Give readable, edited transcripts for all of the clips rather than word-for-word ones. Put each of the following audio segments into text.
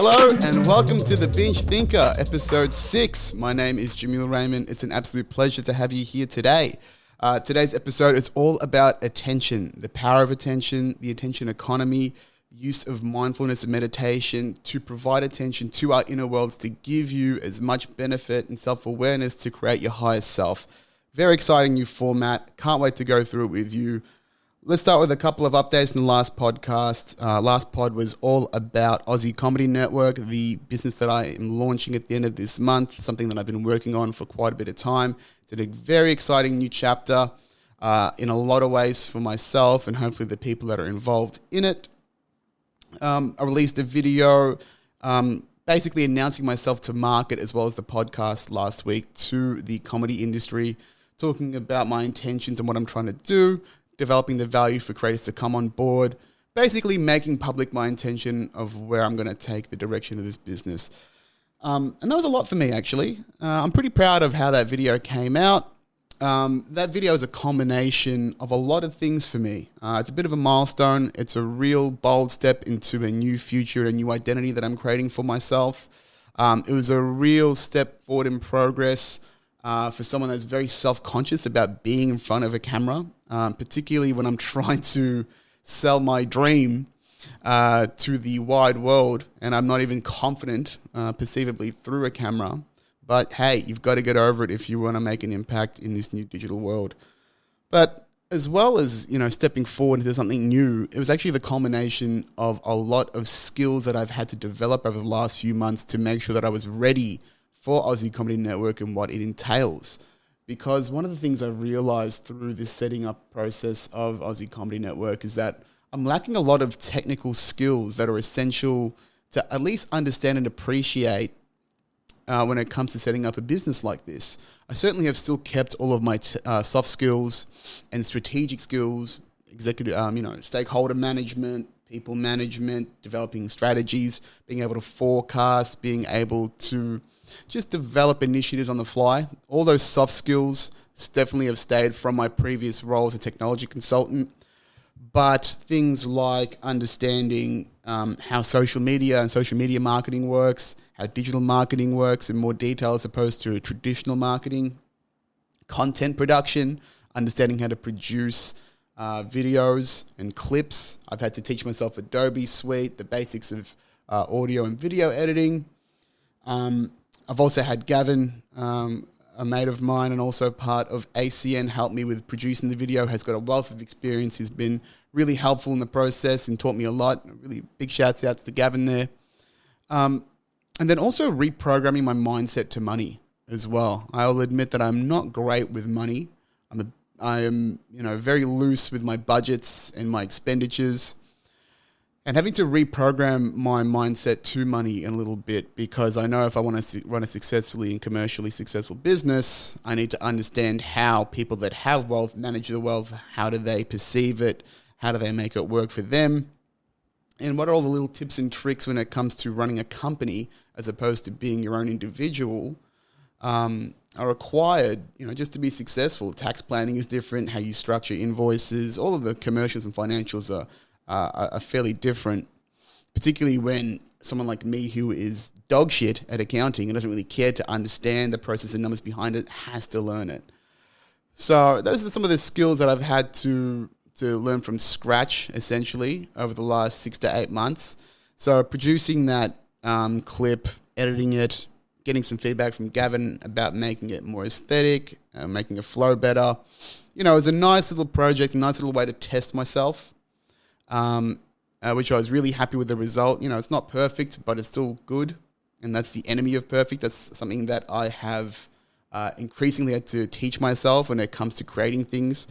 Hello and welcome to the Binge Thinker, episode 6. My name is Jameel Raymond. It's an absolute pleasure to have you here today. Today's episode is all about attention, the power of attention, the attention economy, use of mindfulness and meditation to provide attention to our inner worlds to give you as much benefit and self-awareness to create your highest self. Very exciting new format. Can't wait to go through it with you. Let's start with a couple of updates in the last podcast. Last pod was all about Aussie Comedy Network, the business that I am launching at the end of this month, something that I've been working on for quite a bit of time. It's a very exciting new chapter in a lot of ways for myself and hopefully the people that are involved in it. I released a video basically announcing myself to market as well as the podcast last week to the comedy industry, talking about my intentions and what I'm trying to do, developing the value for creators to come on board, basically making public my intention of where I'm going to take the direction of this business. And that was a lot for me, actually. I'm pretty proud of how that video came out. That video is a combination of a lot of things for me. It's a bit of a milestone. It's a real bold step into a new future, a new identity that I'm creating for myself. It was a real step forward in progress for someone that's very self-conscious about being in front of a camera, particularly when I'm trying to sell my dream to the wide world and I'm not even confident perceivably through a camera. But hey, you've got to get over it if you want to make an impact in this new digital world. But as well as, stepping forward into something new, it was actually the culmination of a lot of skills that I've had to develop over the last few months to make sure that I was ready for Aussie Comedy Network and what it entails. Because one of the things I realized through this setting up process of Aussie Comedy Network is that I'm lacking a lot of technical skills that are essential to at least understand and appreciate when it comes to setting up a business like this. I certainly have still kept all of my soft skills and strategic skills, executive, stakeholder management, people management, developing strategies, being able to forecast, being able to just develop initiatives on the fly. All those soft skills definitely have stayed from my previous role as a technology consultant. But things like understanding how social media and social media marketing works, how digital marketing works in more detail as opposed to traditional marketing, content production, understanding how to produce videos and clips. I've had to teach myself Adobe Suite, the basics of audio and video editing. I've also had Gavin, a mate of mine and also part of ACN, help me with producing the video, has got a wealth of experience. He's been really helpful in the process and taught me a lot. Really big shouts out to Gavin there. And then also reprogramming my mindset to money as well. I'll admit that I'm not great with money. I am very loose with my budgets and my expenditures. And having to reprogram my mindset to money in a little bit, because I know if I want to run a successfully and commercially successful business, I need to understand how people that have wealth manage the wealth. How do they perceive it? How do they make it work for them? And what are all the little tips and tricks when it comes to running a company as opposed to being your own individual are required, just to be successful. Tax planning is different, how you structure invoices, all of the commercials and financials are fairly different, particularly when someone like me who is dog shit at accounting and doesn't really care to understand the process and numbers behind it has to learn it. So those are some of the skills that I've had to learn from scratch, essentially, over the last 6 to 8 months. So producing that clip, editing it, getting some feedback from Gavin about making it more aesthetic, making it flow better. It was a nice little project, a nice little way to test myself. Which I was really happy with the result. It's not perfect, but it's still good. And that's the enemy of perfect. That's something that I have increasingly had to teach myself when it comes to creating things.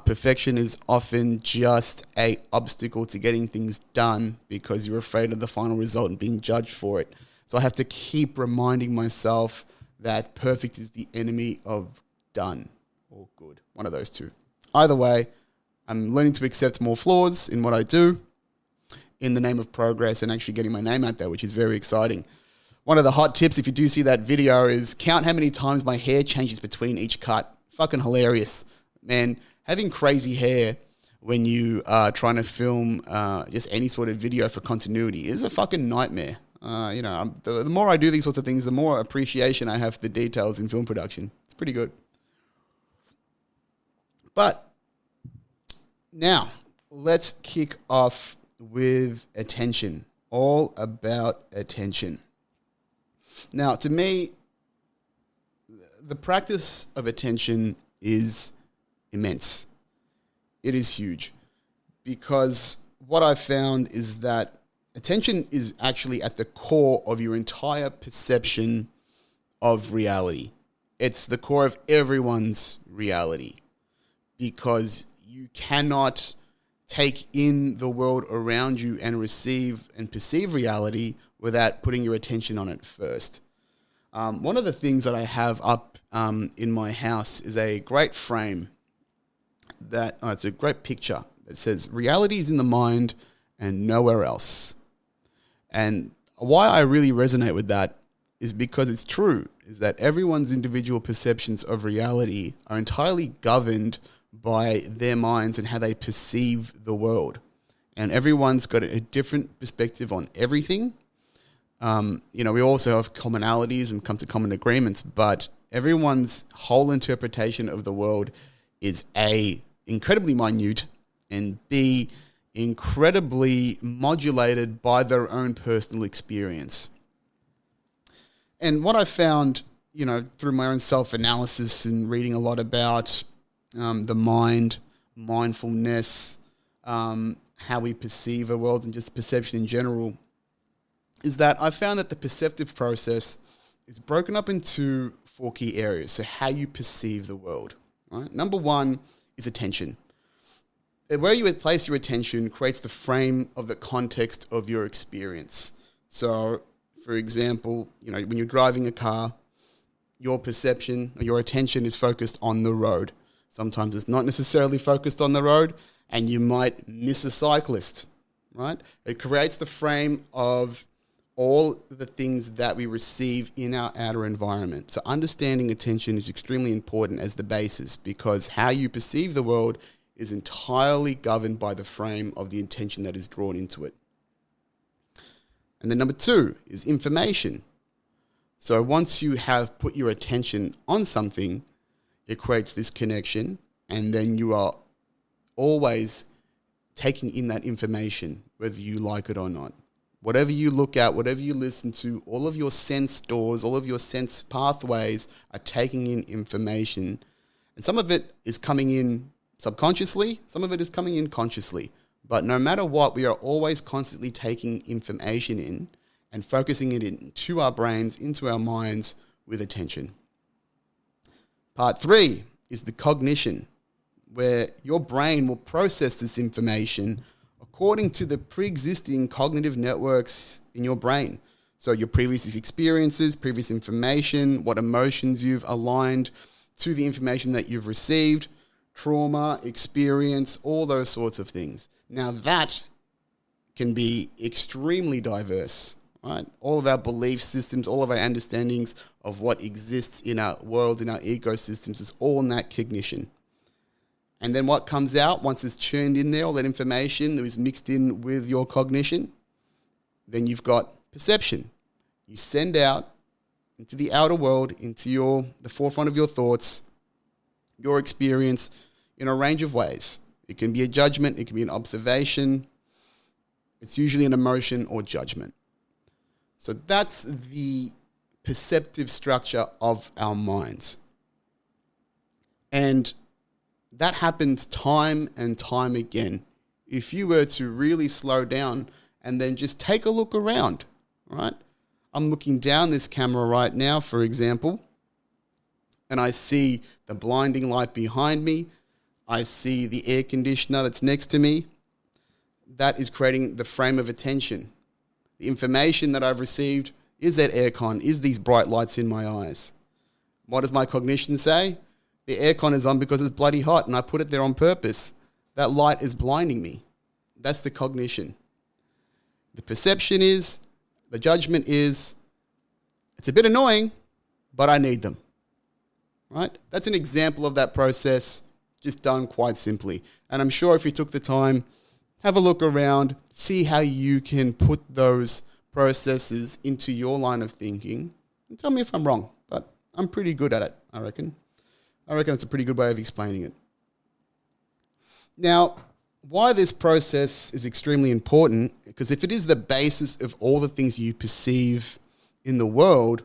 Perfection is often just an obstacle to getting things done because you're afraid of the final result and being judged for it. So I have to keep reminding myself that perfect is the enemy of done or good. One of those two. Either way, I'm learning to accept more flaws in what I do in the name of progress and actually getting my name out there, which is very exciting. One of the hot tips, if you do see that video, is count how many times my hair changes between each cut. Fucking hilarious. Man, having crazy hair when you are trying to film just any sort of video for continuity is a fucking nightmare. The more I do these sorts of things, the more appreciation I have for the details in film production. It's pretty good. But now, let's kick off with attention. All about attention. Now, to me, the practice of attention is immense. It is huge. Because what I've found is that attention is actually at the core of your entire perception of reality. It's the core of everyone's reality. Because you cannot take in the world around you and receive and perceive reality without putting your attention on it first. One of the things that I have up in my house is a great frame it's a great picture. It says, reality is in the mind and nowhere else. And why I really resonate with that is because it's true, is that everyone's individual perceptions of reality are entirely governed by their minds and how they perceive the world. And everyone's got a different perspective on everything. We also have commonalities and come to common agreements, but everyone's whole interpretation of the world is A, incredibly minute, and B, incredibly modulated by their own personal experience. And what I found, through my own self-analysis and reading a lot about the mind, mindfulness, how we perceive a world and just perception in general, is that I found that the perceptive process is broken up into 4 key areas. So how you perceive the world. Right? Number 1 is attention. Where you place your attention creates the frame of the context of your experience. So, for example, when you're driving a car, your perception or your attention is focused on the road. Sometimes it's not necessarily focused on the road, and you might miss a cyclist, right? It creates the frame of all the things that we receive in our outer environment. So understanding attention is extremely important as the basis, because how you perceive the world is entirely governed by the frame of the intention that is drawn into it. And then number 2 is information. So once you have put your attention on something, it creates this connection, and then you are always taking in that information, whether you like it or not. Whatever you look at, whatever you listen to, all of your sense doors, all of your sense pathways are taking in information. And some of it is coming in subconsciously, some of it is coming in consciously. But no matter what, we are always constantly taking information in and focusing it into our brains, into our minds with attention. Part 3 is the cognition, where your brain will process this information according to the pre-existing cognitive networks in your brain. So your previous experiences, previous information, what emotions you've aligned to the information that you've received, trauma, experience, all those sorts of things. Now that can be extremely diverse, right? All of our belief systems, all of our understandings of what exists in our world, in our ecosystems, is all in that cognition. And then what comes out once it's churned in there, all that information that is mixed in with your cognition, then you've got perception. You send out into the outer world, into the forefront of your thoughts, your experience in a range of ways. It can be a judgment, it can be an observation. It's usually an emotion or judgment. So that's the perceptive structure of our minds. And that happens time and time again. If you were to really slow down and then just take a look around, right? I'm looking down this camera right now, for example, and I see the blinding light behind me. I see the air conditioner that's next to me. That is creating the frame of attention. The information that I've received is that aircon, is these bright lights in my eyes. What does my cognition say? The aircon is on because it's bloody hot and I put it there on purpose. That light is blinding me. That's the cognition. The perception is, the judgment is, it's a bit annoying, but I need them. Right? That's an example of that process, just done quite simply. And I'm sure if you took the time, have a look around, see how you can put those processes into your line of thinking. And tell me if I'm wrong, but I'm pretty good at it, I reckon. I reckon it's a pretty good way of explaining it. Now, why this process is extremely important, because if it is the basis of all the things you perceive in the world,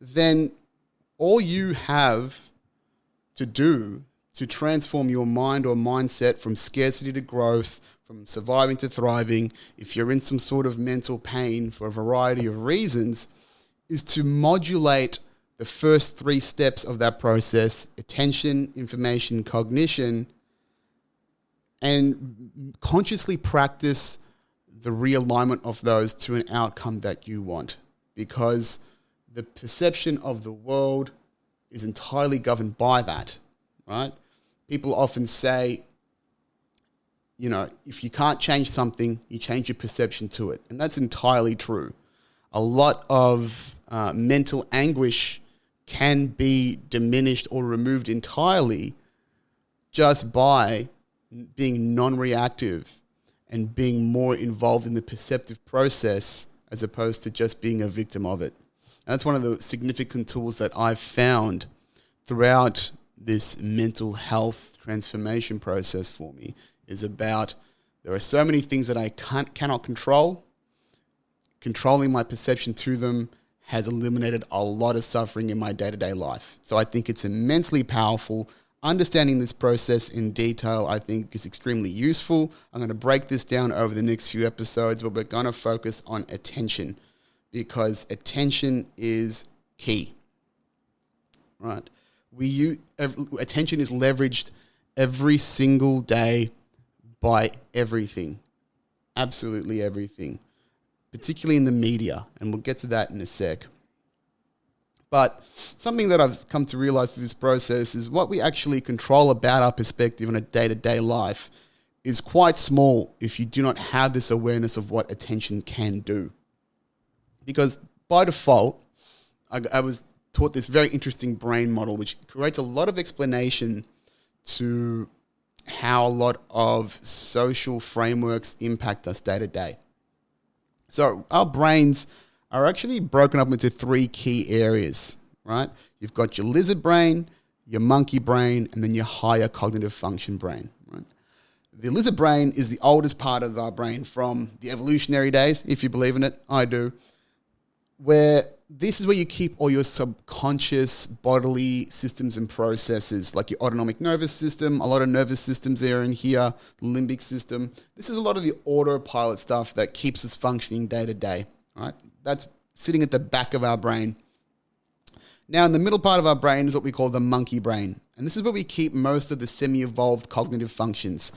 then all you have to do to transform your mind or mindset from scarcity to growth, from surviving to thriving, if you're in some sort of mental pain for a variety of reasons, is to modulate the first 3 steps of that process: attention, information, cognition, and consciously practice the realignment of those to an outcome that you want. Because the perception of the world is entirely governed by that, right? People often say, you know, if you can't change something, you change your perception to it. And that's entirely true. A lot of mental anguish can be diminished or removed entirely just by being non-reactive and being more involved in the perceptive process as opposed to just being a victim of it. And that's one of the significant tools that I've found throughout this mental health transformation process for me, is about there are so many things that I cannot control. Controlling my perception to them has eliminated a lot of suffering in my day-to-day life. So I think it's immensely powerful. Understanding this process in detail, I think, is extremely useful. I'm going to break this down over the next few episodes, but we're going to focus on attention, because attention is key, right? Attention is leveraged every single day by everything, absolutely everything, particularly in the media, and we'll get to that in a sec. But something that I've come to realize through this process is what we actually control about our perspective in a day-to-day life is quite small if you do not have this awareness of what attention can do. Because by default, I was taught this very interesting brain model, which creates a lot of explanation to how a lot of social frameworks impact us day to day. So our brains are actually broken up into 3 key areas, right? You've got your lizard brain, your monkey brain, and then your higher cognitive function brain, right? The lizard brain is the oldest part of our brain from the evolutionary days, if you believe in it. I do. Where this is where you keep all your subconscious bodily systems and processes, like your autonomic nervous system. A lot of nervous systems are in here, the limbic system. This is a lot of the autopilot stuff that keeps us functioning day to day, right? That's sitting at the back of our brain. Now, in the middle part of our brain is what we call the monkey brain. And this is where we keep most of the semi-evolved cognitive functions.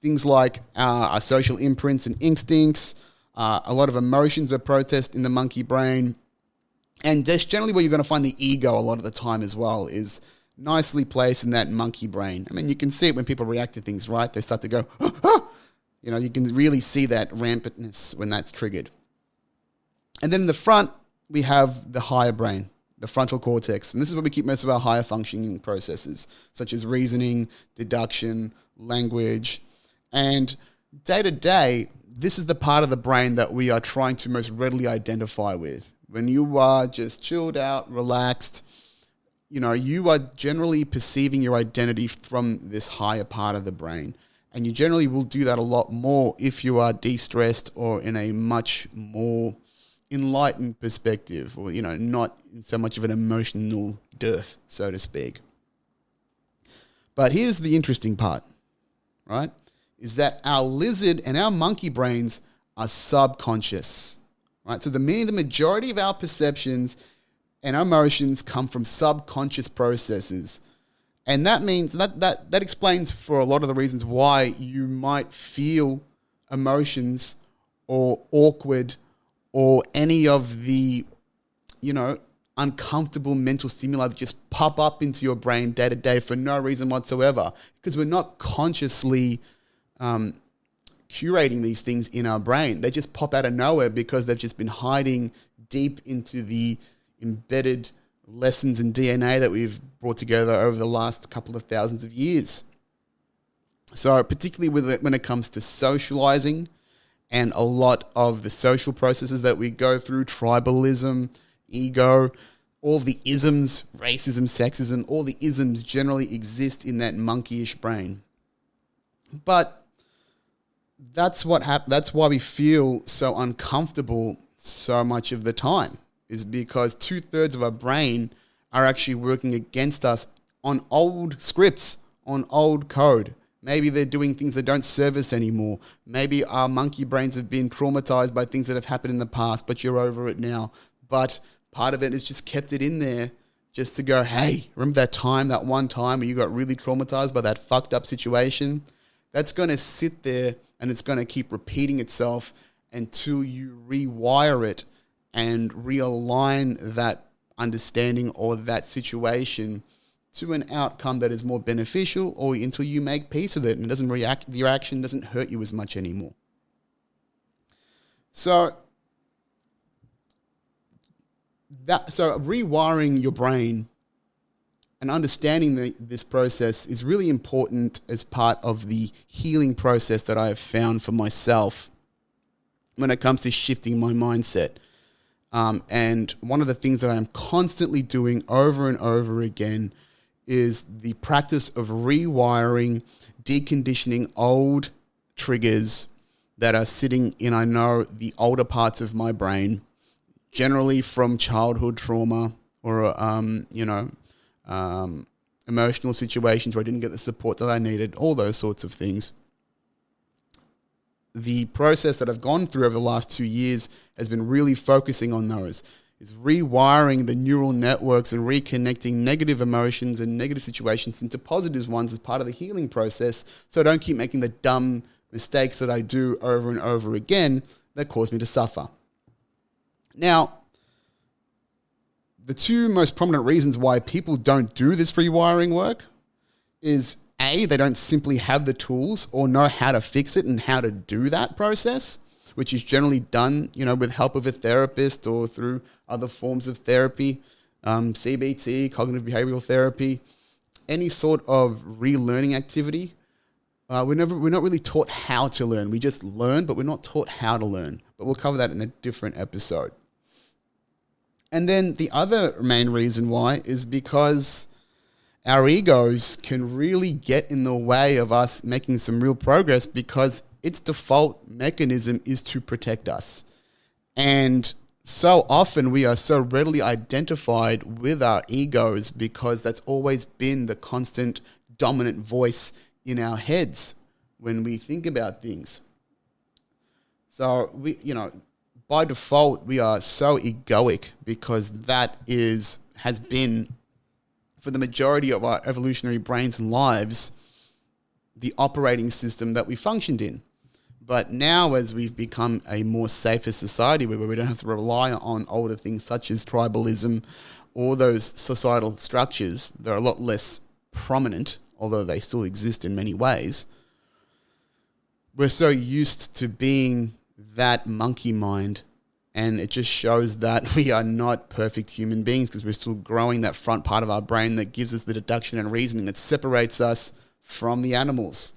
Things like our social imprints and instincts. A lot of emotions are processed in the monkey brain. And that's generally where you're going to find the ego a lot of the time as well, is nicely placed in that monkey brain. I mean, you can see it when people react to things, right? They start to go, you know, you can really see that rampantness when that's triggered. And then in the front, we have the higher brain, the frontal cortex. And this is where we keep most of our higher functioning processes, such as reasoning, deduction, language. And day to day, this is the part of the brain that we are trying to most readily identify with. When you are just chilled out, relaxed, you know, you are generally perceiving your identity from this higher part of the brain. And you generally will do that a lot more if you are de-stressed or in a much more enlightened perspective, or, you know, not in so much of an emotional dearth, so to speak. But here's the interesting part, right? Is that our lizard and our monkey brains are subconscious, right? So the majority of our perceptions and our emotions come from subconscious processes. And that means that explains for a lot of the reasons why you might feel emotions or awkward or any of the, you know, uncomfortable mental stimuli that just pop up into your brain day to day for no reason whatsoever, because we're not consciously curating these things in our brain. They just pop out of nowhere because they've just been hiding deep into the embedded lessons and DNA that we've brought together over the last couple of thousands of years. So particularly when it comes to socializing And a lot of the social processes that we go through, tribalism, ego, all the isms, racism, sexism, all the isms generally exist in that monkeyish brain. But that's why we feel so uncomfortable so much of the time, is because 2/3 of our brain are actually working against us on old scripts, on old code. Maybe they're doing things that don't serve us anymore. Maybe our monkey brains have been traumatized by things that have happened in the past, but you're over it now. But part of it is just kept it in there just to go, hey, remember that one time where you got really traumatized by that fucked up situation? That's going to sit there and it's going to keep repeating itself until you rewire it and realign that understanding or that situation to an outcome that is more beneficial, or until you make peace with it and it doesn't the reaction doesn't hurt you as much anymore. So rewiring your brain and understanding this process is really important as part of the healing process that I have found for myself when it comes to shifting my mindset. And one of the things that I'm constantly doing over and over again is the practice of rewiring, deconditioning old triggers that are sitting in, I know, the older parts of my brain, generally from childhood trauma or, emotional situations where I didn't get the support that I needed, all those sorts of things. The process that I've gone through over the last 2 years has been really focusing on those, is rewiring the neural networks and reconnecting negative emotions and negative situations into positive ones as part of the healing process, so I don't keep making the dumb mistakes that I do over and over again that cause me to suffer. Now, the two most prominent reasons why people don't do this rewiring work is A, they don't simply have the tools or know how to fix it and how to do that process, which is generally done, with help of a therapist or through other forms of therapy, CBT, cognitive behavioral therapy, any sort of relearning activity. We're not really taught how to learn. We just learn, but we're not taught how to learn. But we'll cover that in a different episode. And then the other main reason why is because our egos can really get in the way of us making some real progress, because its default mechanism is to protect us. And so often we are so readily identified with our egos because that's always been the constant dominant voice in our heads when we think about things. So by default, we are so egoic because that has been, for the majority of our evolutionary brains and lives, the operating system that we functioned in. But now, as we've become a more safer society where we don't have to rely on older things such as tribalism or those societal structures, they're a lot less prominent, although they still exist in many ways. We're so used to being that monkey mind, and it just shows that we are not perfect human beings because we're still growing that front part of our brain that gives us the deduction and reasoning that separates us from the animals.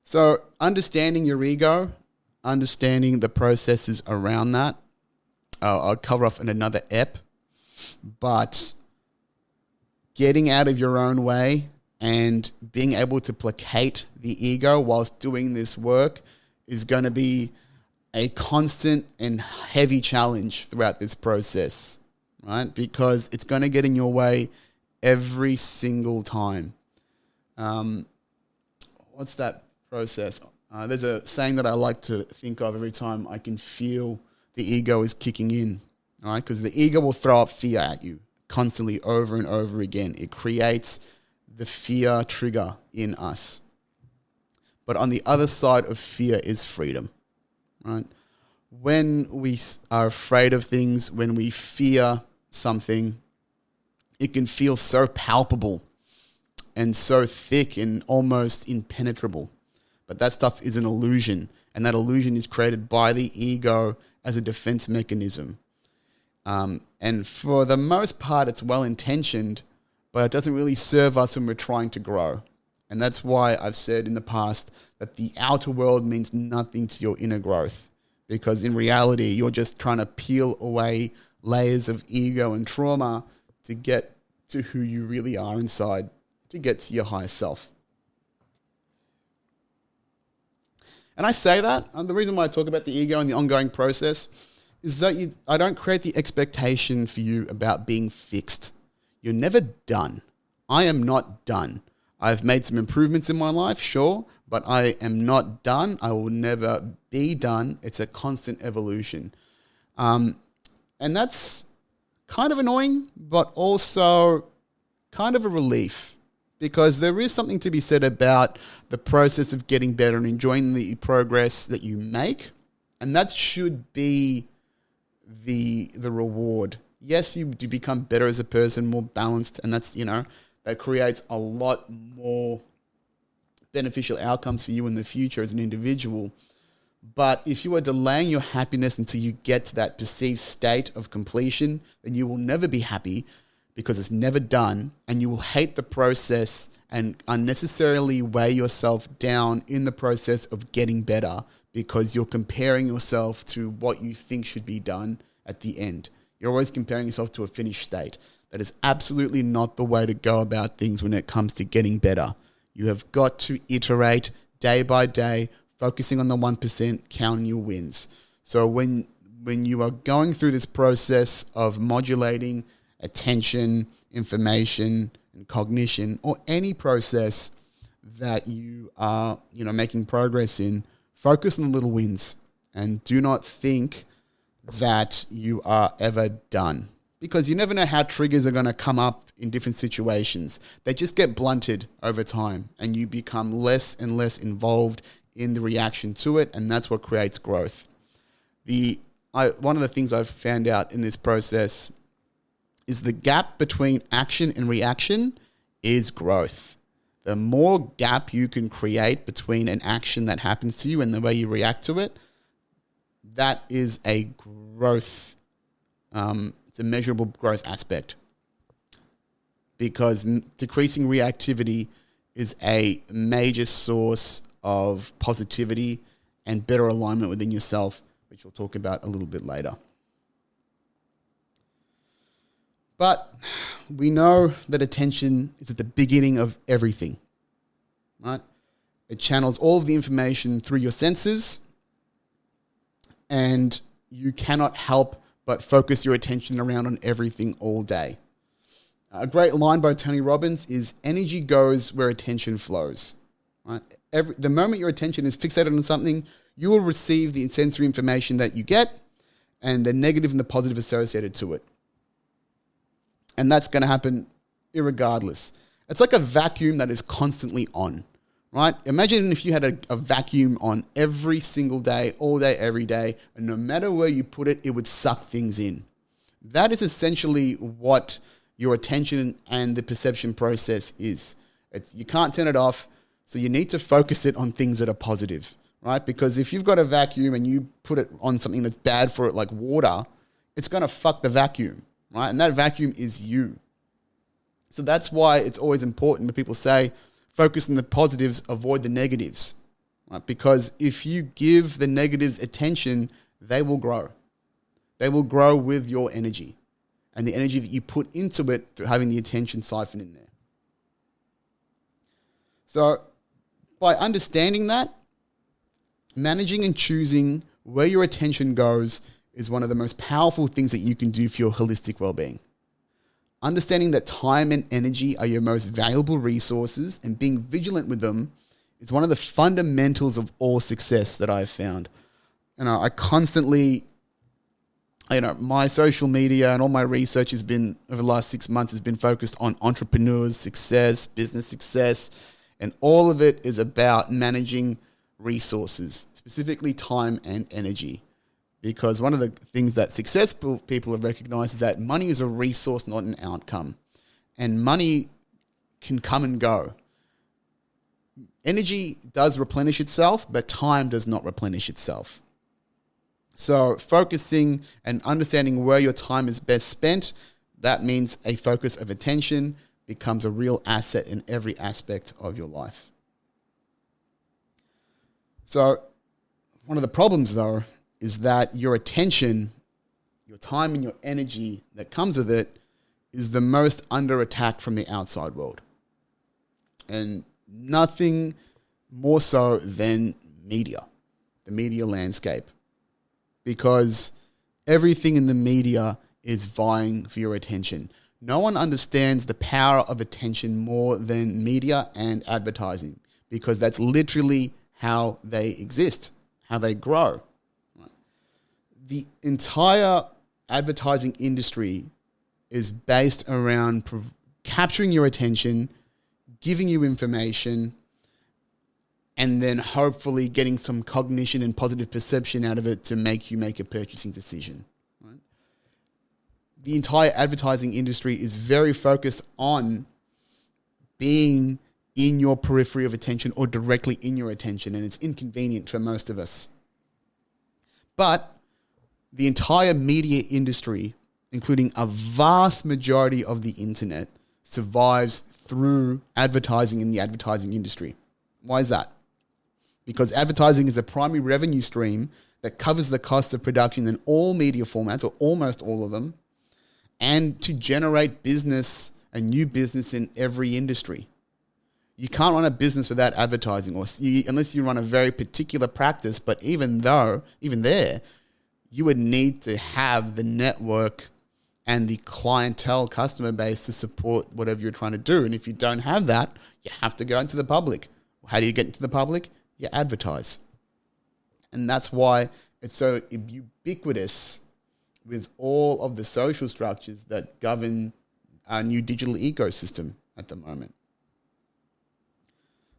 So understanding your ego, understanding the processes around that, I'll cover off in another ep, but getting out of your own way and being able to placate the ego whilst doing this work is going to be a constant and heavy challenge throughout this process, right? Because it's going to get in your way every single time. What's that process? There's a saying that I like to think of every time I can feel the ego is kicking in, all right? Because the ego will throw up fear at you constantly over and over again. It creates the fear trigger in us. But on the other side of fear is freedom, right? When we are afraid of things, when we fear something, it can feel so palpable and so thick and almost impenetrable. But that stuff is an illusion, and that illusion is created by the ego as a defense mechanism. And for the most part, it's well-intentioned, but it doesn't really serve us when we're trying to grow. And that's why I've said in the past that the outer world means nothing to your inner growth, because in reality, you're just trying to peel away layers of ego and trauma to get to who you really are inside, to get to your higher self. And I say that, and the reason why I talk about the ego and the ongoing process is that I don't create the expectation for you about being fixed. You're never done. I am not done. I've made some improvements in my life, sure, but I am not done. I will never be done. It's a constant evolution. And that's kind of annoying, but also kind of a relief, because there is something to be said about the process of getting better and enjoying the progress that you make. And that should be the reward. Yes, you do become better as a person, more balanced, and that's, that creates a lot more beneficial outcomes for you in the future as an individual. But if you are delaying your happiness until you get to that perceived state of completion, then you will never be happy, because it's never done, and you will hate the process and unnecessarily weigh yourself down in the process of getting better, because you're comparing yourself to what you think should be done at the end. You're always comparing yourself to a finished state. That is absolutely not the way to go about things when it comes to getting better. You have got to iterate day by day, focusing on the 1%, counting your wins. So when you are going through this process of modulating attention, information, and cognition, or any process that you are, making progress in, focus on the little wins and do not think that you are ever done, because you never know how triggers are going to come up in different situations. They just get blunted over time, and you become less and less involved in the reaction to it, and that's what creates growth. One of the things I've found out in this process is the gap between action and reaction is growth. The more gap you can create between an action that happens to you and the way you react to it, that is a growth. It's a measurable growth aspect, because decreasing reactivity is a major source of positivity and better alignment within yourself, which we'll talk about a little bit later. But we know that attention is at the beginning of everything, right? It channels all of the information through your senses, and you cannot help but focus your attention around on everything all day. A great line by Tony Robbins is, energy goes where attention flows. Right? The moment your attention is fixated on something, you will receive the sensory information that you get and the negative and the positive associated to it. And that's going to happen irregardless. It's like a vacuum that is constantly on, right? Imagine if you had a vacuum on every single day, all day, every day, and no matter where you put it, it would suck things in. That is essentially what your attention and the perception process is. You can't turn it off, so you need to focus it on things that are positive, right? Because if you've got a vacuum and you put it on something that's bad for it, like water, it's going to fuck the vacuum, right? And that vacuum is you. So that's why it's always important when people say, focus on the positives, avoid the negatives, right? Because if you give the negatives attention, they will grow. They will grow with your energy and the energy that you put into it through having the attention siphon in there. So by understanding that, managing and choosing where your attention goes is one of the most powerful things that you can do for your holistic well-being. Understanding that time and energy are your most valuable resources and being vigilant with them is one of the fundamentals of all success that I've found. I constantly, my social media and all my research has been, over the last 6 months, has been focused on entrepreneurs' success, business success, and all of it is about managing resources, specifically time and energy. Because one of the things that successful people have recognized is that money is a resource, not an outcome. And money can come and go. Energy does replenish itself, but time does not replenish itself. So focusing and understanding where your time is best spent, that means a focus of attention, becomes a real asset in every aspect of your life. So one of the problems, though, is that your attention, your time and your energy that comes with it is the most under attack from the outside world. And nothing more so than media, the media landscape. Because everything in the media is vying for your attention. No one understands the power of attention more than media and advertising, because that's literally how they exist, how they grow. The entire advertising industry is based around capturing your attention, giving you information, and then hopefully getting some cognition and positive perception out of it to make you make a purchasing decision. Right? The entire advertising industry is very focused on being in your periphery of attention or directly in your attention, and it's inconvenient for most of us. But the entire media industry, including a vast majority of the internet, survives through advertising in the advertising industry. Why is that? Because advertising is a primary revenue stream that covers the cost of production in all media formats, or almost all of them, and to generate business, a new business in every industry. You can't run a business without advertising, unless you run a very particular practice. But even there, you would need to have the network and the clientele customer base to support whatever you're trying to do. And if you don't have that, you have to go into the public. How do you get into the public? You advertise. And that's why it's so ubiquitous with all of the social structures that govern our new digital ecosystem at the moment.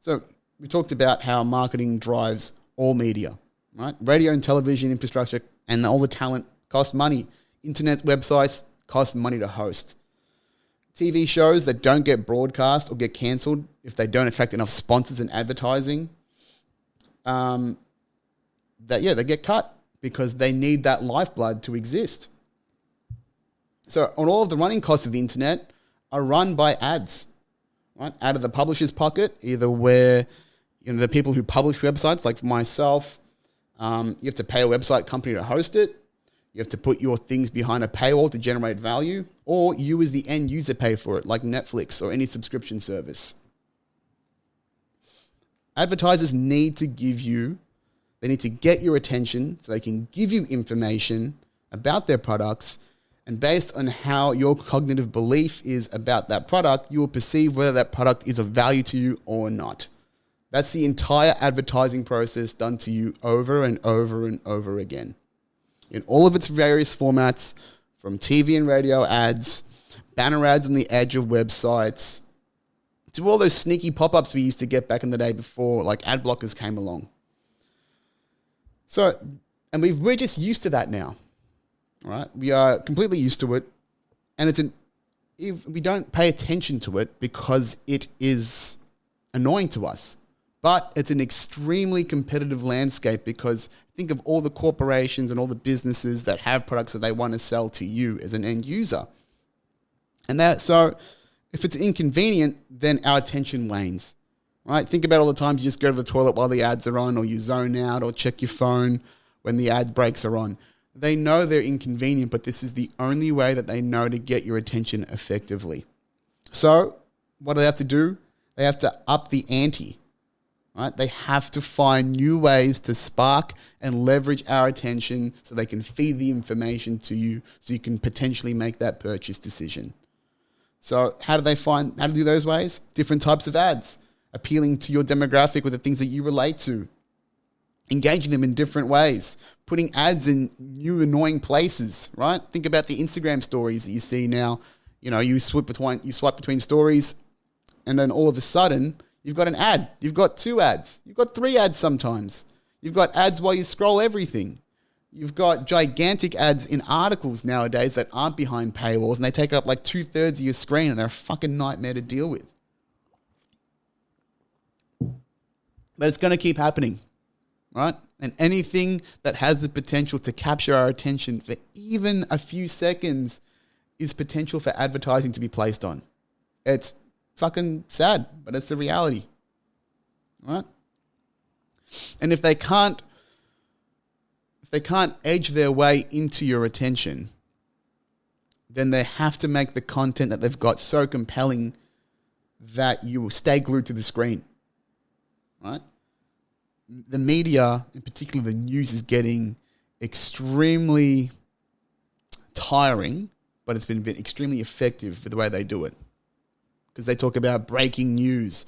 So we talked about how marketing drives all media, right? Radio and television infrastructure and all the talent cost money. Internet websites cost money to host. TV shows that don't get broadcast or get cancelled if they don't attract enough sponsors and advertising, they get cut because they need that lifeblood to exist. So on all of the running costs of the internet are run by ads, right? Out of the publisher's pocket, either where the people who publish websites, like myself, you have to pay a website company to host it. You have to put your things behind a paywall to generate value, or you as the end user pay for it, like Netflix or any subscription service. Advertisers need to get your attention so they can give you information about their products, and based on how your cognitive belief is about that product, you will perceive whether that product is of value to you or not. That's the entire advertising process done to you over and over and over again. In all of its various formats, from TV and radio ads, banner ads on the edge of websites, to all those sneaky pop-ups we used to get back in the day before like ad blockers came along. So, and we're just used to that now, right? We are completely used to it, and we don't pay attention to it because it is annoying to us. But it's an extremely competitive landscape, because think of all the corporations and all the businesses that have products that they want to sell to you as an end user. And so if it's inconvenient, then our attention wanes, right? Think about all the times you just go to the toilet while the ads are on, or you zone out, or check your phone when the ad breaks are on. They know they're inconvenient, but this is the only way that they know to get your attention effectively. So what do they have to do? They have to up the ante. Right? They have to find new ways to spark and leverage our attention so they can feed the information to you so you can potentially make that purchase decision. So how do they do those ways? Different types of ads, appealing to your demographic with the things that you relate to, engaging them in different ways, putting ads in new annoying places, right? Think about the Instagram stories that you see now. You swipe between stories, and then all of a sudden, you've got an ad. You've got 2 ads. You've got 3 ads sometimes. You've got ads while you scroll everything. You've got gigantic ads in articles nowadays that aren't behind paywalls, and they take up like 2/3 of your screen, and they're a fucking nightmare to deal with. But it's going to keep happening, right? And anything that has the potential to capture our attention for even a few seconds is potential for advertising to be placed on. It's fucking sad, but it's the reality, right? And if they can't edge their way into your attention, then they have to make the content that they've got so compelling that you will stay glued to the screen, right? The media, in particular the news, is getting extremely tiring, but it's been extremely effective for the way they do it. Because they talk about breaking news.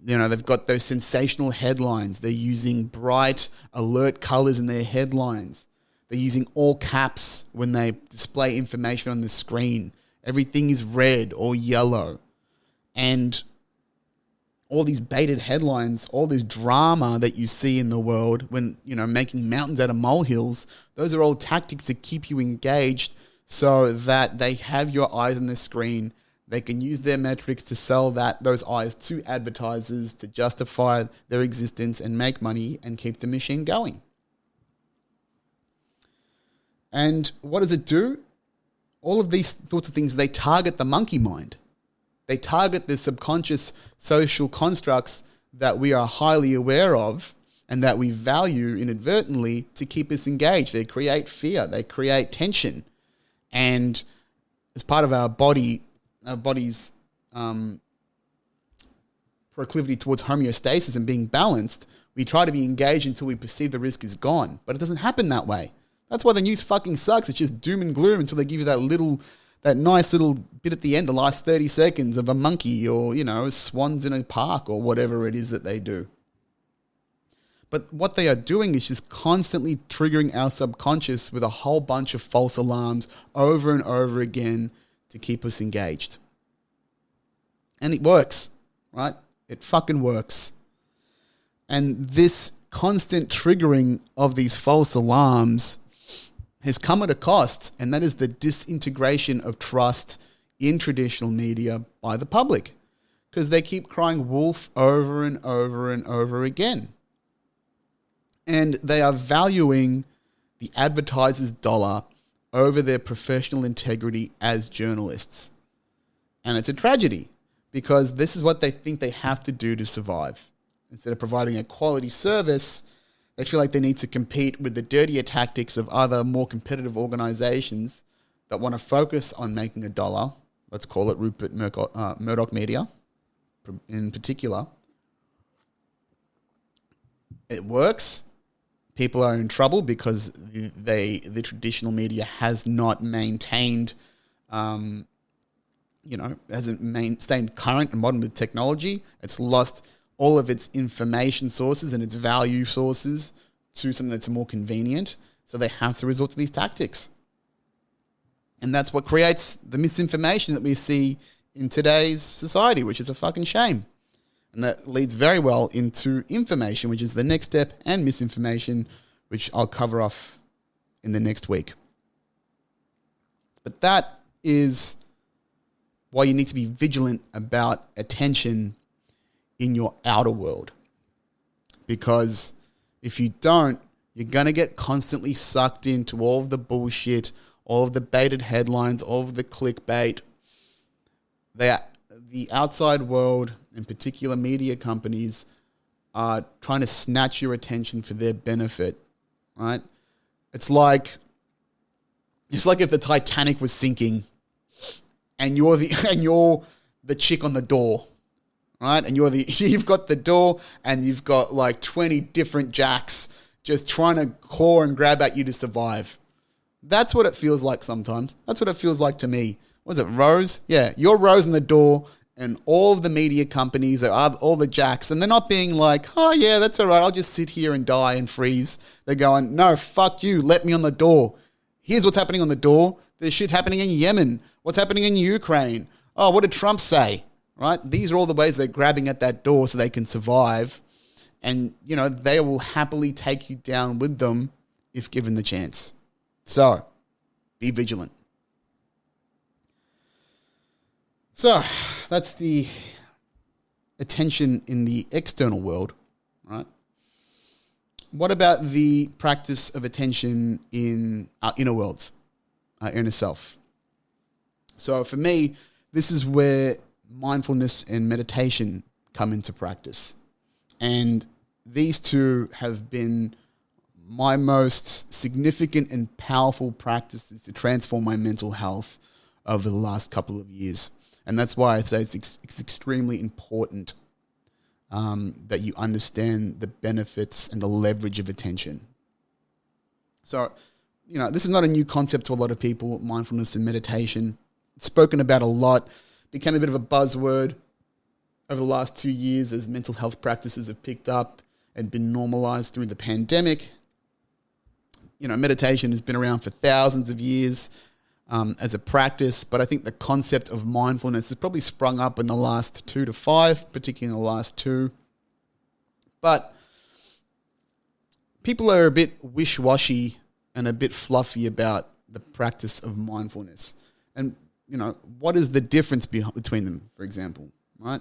You know, they've got those sensational headlines. They're using bright, alert colors in their headlines. They're using all caps when they display information on the screen. Everything is red or yellow. And all these baited headlines, all this drama that you see in the world when, you know, making mountains out of molehills, those are all tactics to keep you engaged so that they have your eyes on the screen. They can use their metrics to sell those eyes to advertisers to justify their existence and make money and keep the machine going. And what does it do? All of these sorts of things, they target the monkey mind. They target the subconscious social constructs that we are highly aware of and that we value inadvertently to keep us engaged. They create fear. They create tension. And as part of our body's proclivity towards homeostasis and being balanced, we try to be engaged until we perceive the risk is gone. But it doesn't happen that way. That's why the news fucking sucks. It's just doom and gloom until they give you that nice little bit at the end, the last 30 seconds of a monkey or, you know, swans in a park or whatever it is that they do. But what they are doing is just constantly triggering our subconscious with a whole bunch of false alarms over and over again to keep us engaged. And it works, right? It fucking works. And this constant triggering of these false alarms has come at a cost, and that is the disintegration of trust in traditional media by the public, because they keep crying wolf over and over and over again. And they are valuing the advertiser's dollar over their professional integrity as journalists. And it's a tragedy, because this is what they think they have to do to survive. Instead of providing a quality service, they feel like they need to compete with the dirtier tactics of other more competitive organizations that want to focus on making a dollar. Let's call it Rupert Murdoch Media in particular. It works. People are in trouble because the traditional media has not maintained, hasn't stayed current and modern with technology. It's lost all of its information sources and its value sources to something that's more convenient. So they have to resort to these tactics. And that's what creates the misinformation that we see in today's society, which is a fucking shame. And that leads very well into information, which is the next step, and misinformation, which I'll cover off in the next week. But that is why you need to be vigilant about attention in your outer world. Because if you don't, you're going to get constantly sucked into all of the bullshit, all of the baited headlines, all of the clickbait. The outside world, in particular media companies, are trying to snatch your attention for their benefit, right? It's like if the Titanic was sinking and you're the chick on the door, right? And you've got the door and you've got like 20 different jacks just trying to claw and grab at you to survive. That's what it feels like sometimes. That's what it feels like to me. Was it Rose? Yeah, you're Rose in the door and all of the media companies are all the jacks, and they're not being like, oh yeah, that's all right, I'll just sit here and die and freeze. They're going, no, fuck you, let me on the door. Here's what's happening on the door. There's shit happening in Yemen. What's happening in Ukraine? Oh, what did Trump say? Right? These are all the ways they're grabbing at that door so they can survive. And, you know, they will happily take you down with them if given the chance. So, be vigilant. So, that's the attention in the external world, right? What about the practice of attention in our inner worlds, our inner self? So, for me, this is where mindfulness and meditation come into practice. And these two have been my most significant and powerful practices to transform my mental health over the last couple of years. And that's why I say it's extremely important that you understand the benefits and the leverage of attention. So, this is not a new concept to a lot of people, mindfulness and meditation. It's spoken about a lot, became a bit of a buzzword over the last 2 years as mental health practices have picked up and been normalized through the pandemic. Meditation has been around for thousands of years as a practice, but I think the concept of mindfulness has probably sprung up in the last 2 to 5, particularly in the last 2. But people are a bit wish-washy and a bit fluffy about the practice of mindfulness. And, what is the difference between them, for example, right?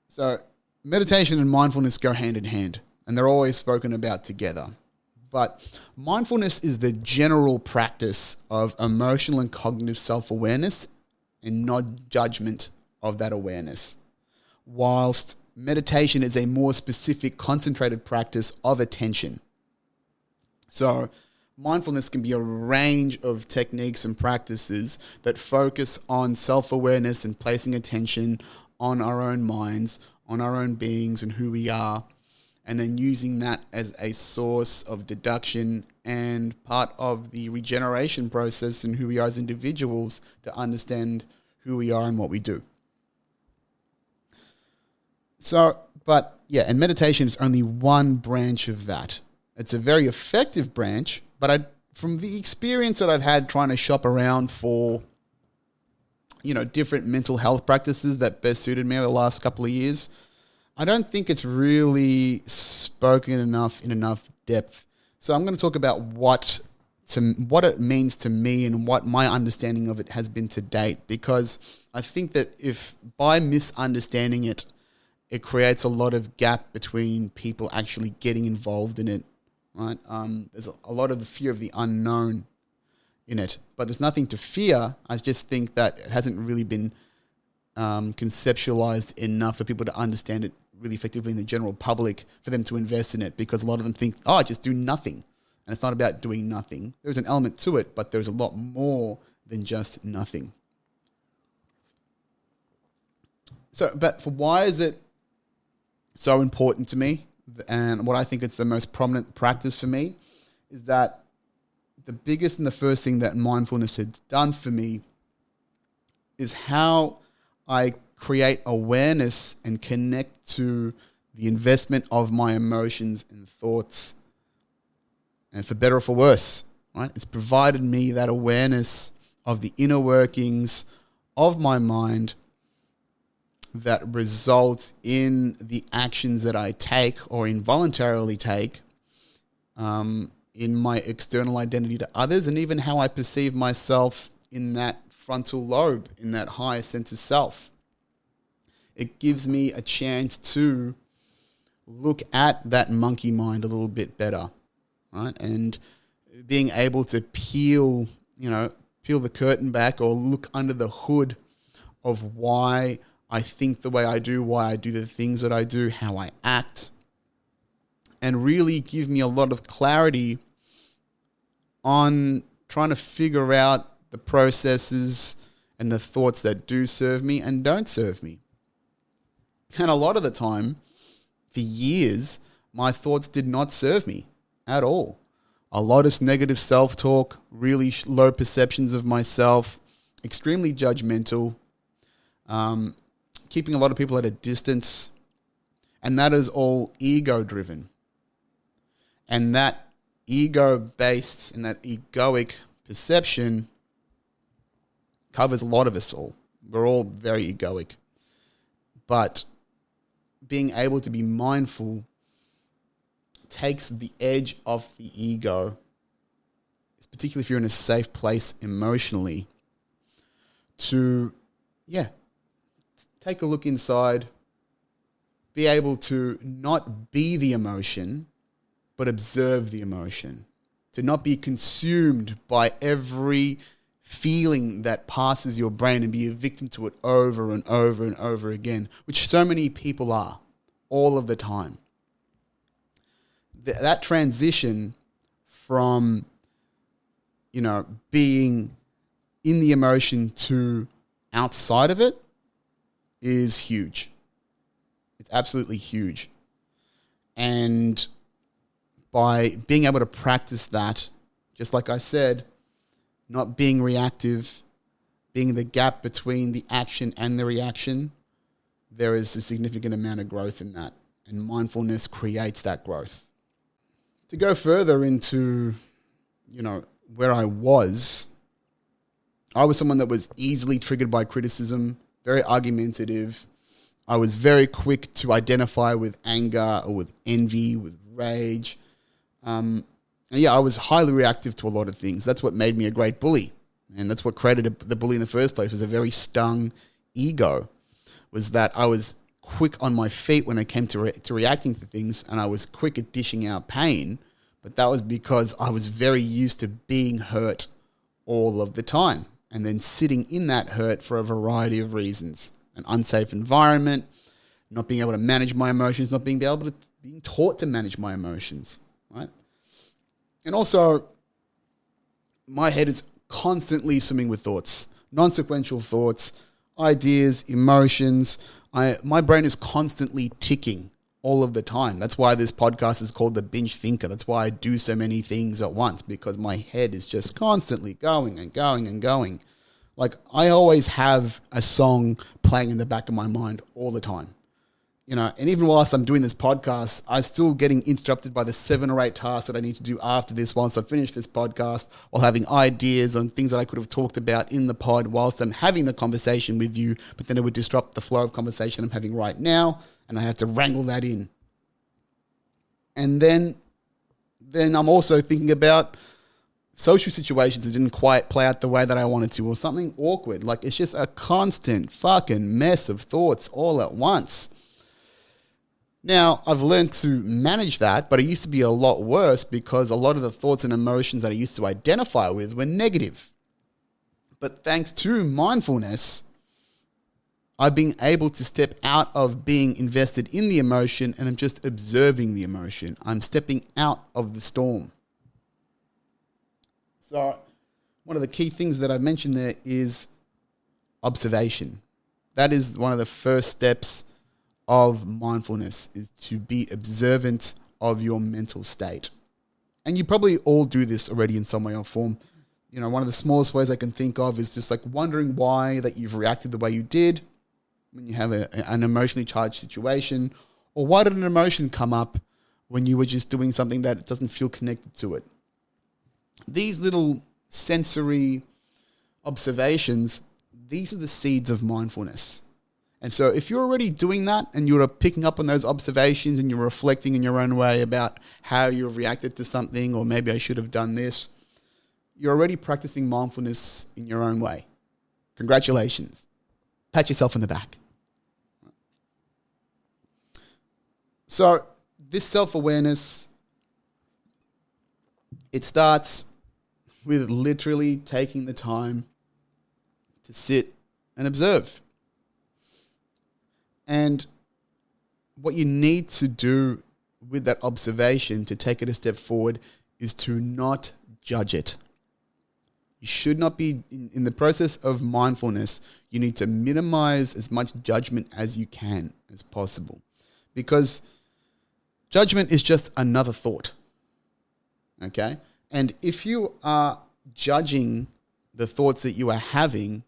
So meditation and mindfulness go hand in hand, and they're always spoken about together. But mindfulness is the general practice of emotional and cognitive self-awareness and not judgment of that awareness, whilst meditation is a more specific, concentrated practice of attention. So mindfulness can be a range of techniques and practices that focus on self-awareness and placing attention on our own minds, on our own beings and who we are, and then using that as a source of deduction and part of the regeneration process and who we are as individuals to understand who we are and what we do. And meditation is only one branch of that. It's a very effective branch, but from the experience that I've had trying to shop around for, different mental health practices that best suited me over the last couple of years, I don't think it's really spoken in enough depth. So I'm going to talk about what it means to me and what my understanding of it has been to date, because I think that if by misunderstanding it, it creates a lot of gap between people actually getting involved in it, right? There's a lot of the fear of the unknown in it, but there's nothing to fear. I just think that it hasn't really been conceptualized enough for people to understand it really effectively in the general public for them to invest in it, because a lot of them think, just do nothing. And it's not about doing nothing. There's an element to it, but there's a lot more than just nothing. But why is it so important to me? And what I think it's the most prominent practice for me is that the biggest and the first thing that mindfulness has done for me is how I create awareness and connect to the investment of my emotions and thoughts, and for better or for worse, right? It's provided me that awareness of the inner workings of my mind that results in the actions that I take or involuntarily take in my external identity to others, and even how I perceive myself in that frontal lobe, in that higher sense of self. It gives me a chance to look at that monkey mind a little bit better, right? And being able to peel the curtain back or look under the hood of why I think the way I do, why I do the things that I do, how I act, and really give me a lot of clarity on trying to figure out the processes and the thoughts that do serve me and don't serve me. And a lot of the time, for years, my thoughts did not serve me at all. A lot of negative self-talk, really low perceptions of myself, extremely judgmental, keeping a lot of people at a distance, and that is all ego-driven. And that ego-based and that egoic perception covers a lot of us all. We're all very egoic. But being able to be mindful takes the edge off the ego, particularly if you're in a safe place emotionally, to, take a look inside, be able to not be the emotion, but observe the emotion, to not be consumed by every feeling that passes your brain and be a victim to it over and over and over again, which so many people are all of the time. That transition from, being in the emotion to outside of it is huge. It's absolutely huge. And by being able to practice that, just like I said, not being reactive, being the gap between the action and the reaction, there is a significant amount of growth in that. And mindfulness creates that growth. To go further into, where I was someone that was easily triggered by criticism, very argumentative. I was very quick to identify with anger or with envy, with rage. And I was highly reactive to a lot of things. That's what made me a great bully. And that's what created the bully in the first place, was a very stung ego, was that I was quick on my feet when it came to reacting to things, and I was quick at dishing out pain. But that was because I was very used to being hurt all of the time, and then sitting in that hurt for a variety of reasons. An unsafe environment, not being able to manage my emotions, not being taught to manage my emotions, right? And also, my head is constantly swimming with thoughts, non-sequential thoughts, ideas, emotions. My brain is constantly ticking all of the time. That's why this podcast is called The Binge Thinker. That's why I do so many things at once, because my head is just constantly going and going and going. Like, I always have a song playing in the back of my mind all the time. And even whilst I'm doing this podcast, I'm still getting interrupted by the 7 or 8 tasks that I need to do after this once I finish this podcast, while having ideas on things that I could have talked about in the pod whilst I'm having the conversation with you, but then it would disrupt the flow of conversation I'm having right now, and I have to wrangle that in. And then I'm also thinking about social situations that didn't quite play out the way that I wanted to, or something awkward. Like, it's just a constant fucking mess of thoughts all at once. Now, I've learned to manage that, but it used to be a lot worse because a lot of the thoughts and emotions that I used to identify with were negative. But thanks to mindfulness, I've been able to step out of being invested in the emotion, and I'm just observing the emotion. I'm stepping out of the storm. So one of the key things that I've mentioned there is observation. That is one of the first steps of mindfulness, is to be observant of your mental state. And you probably all do this already in some way or form. One of the smallest ways I can think of is just like wondering why that you've reacted the way you did when you have an emotionally charged situation, or why did an emotion come up when you were just doing something that doesn't feel connected to it. These little sensory observations, these are the seeds of mindfulness. And so if you're already doing that and you're picking up on those observations and you're reflecting in your own way about how you've reacted to something, or maybe I should have done this, you're already practicing mindfulness in your own way. Congratulations. Pat yourself on the back. So this self-awareness, it starts with literally taking the time to sit and observe. And what you need to do with that observation to take it a step forward is to not judge it. You should not be, in the process of mindfulness, you need to minimize as much judgment as you can as possible. Because judgment is just another thought. Okay? And if you are judging the thoughts that you are having,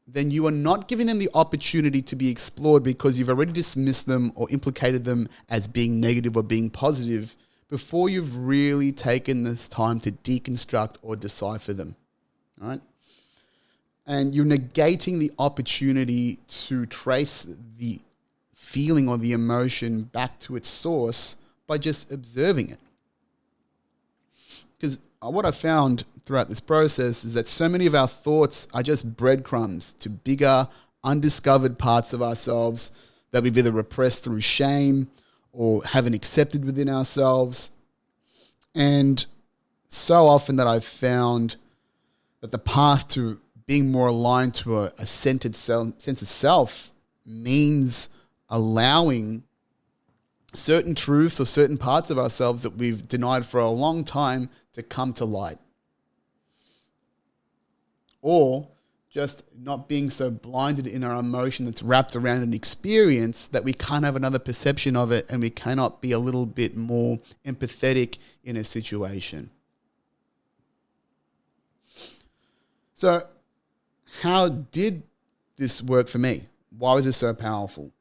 then you are not giving them the opportunity to be explored, because you've already dismissed them or implicated them as being negative or being positive before you've really taken this time to deconstruct or decipher them. All right? And you're negating the opportunity to trace the feeling or the emotion back to its source by just observing it. Because what I found throughout this process is that so many of our thoughts are just breadcrumbs to bigger, undiscovered parts of ourselves that we've either repressed through shame or haven't accepted within ourselves. And so often that I've found that the path to being more aligned to a centered sense of self means allowing certain truths or certain parts of ourselves that we've denied for a long time to come to light. Or just not being so blinded in our emotion that's wrapped around an experience that we can't have another perception of it, and we cannot be a little bit more empathetic in a situation. So how did this work for me? Why was this so powerful?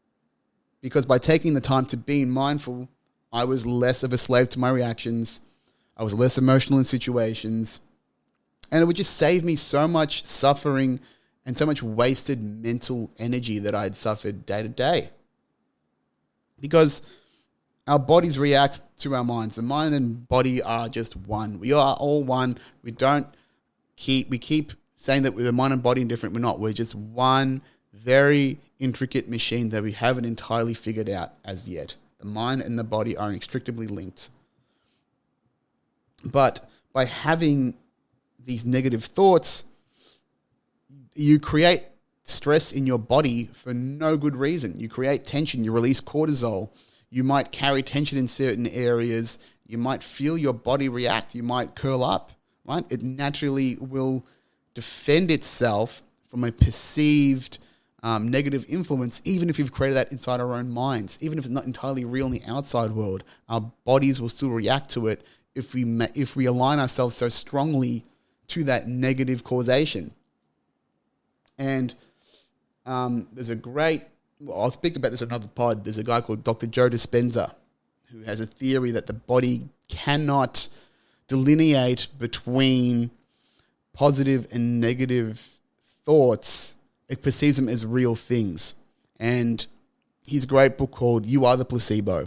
Because by taking the time to be mindful, I was less of a slave to my reactions. I was less emotional in situations. And it would just save me so much suffering and so much wasted mental energy that I had suffered day to day. Because our bodies react to our minds. The mind and body are just one. We are all one. We keep saying that we're the mind and body and different. We're not. We're just one very intricate machine that we haven't entirely figured out as yet. The mind and the body are inextricably linked. But by having these negative thoughts, you create stress in your body for no good reason. You create tension, you release cortisol. You might carry tension in certain areas. You might feel your body react. You might curl up, right? It naturally will defend itself from a perceived negative influence, even if we've created that inside our own minds, even if it's not entirely real in the outside world. Our bodies will still react to it if we align ourselves so strongly to that negative causation. And there's a great, I'll speak about this in another pod. There's a guy called Dr. Joe Dispenza who has a theory that the body cannot delineate between positive and negative thoughts. It perceives them as real things. And his great book called You Are the Placebo,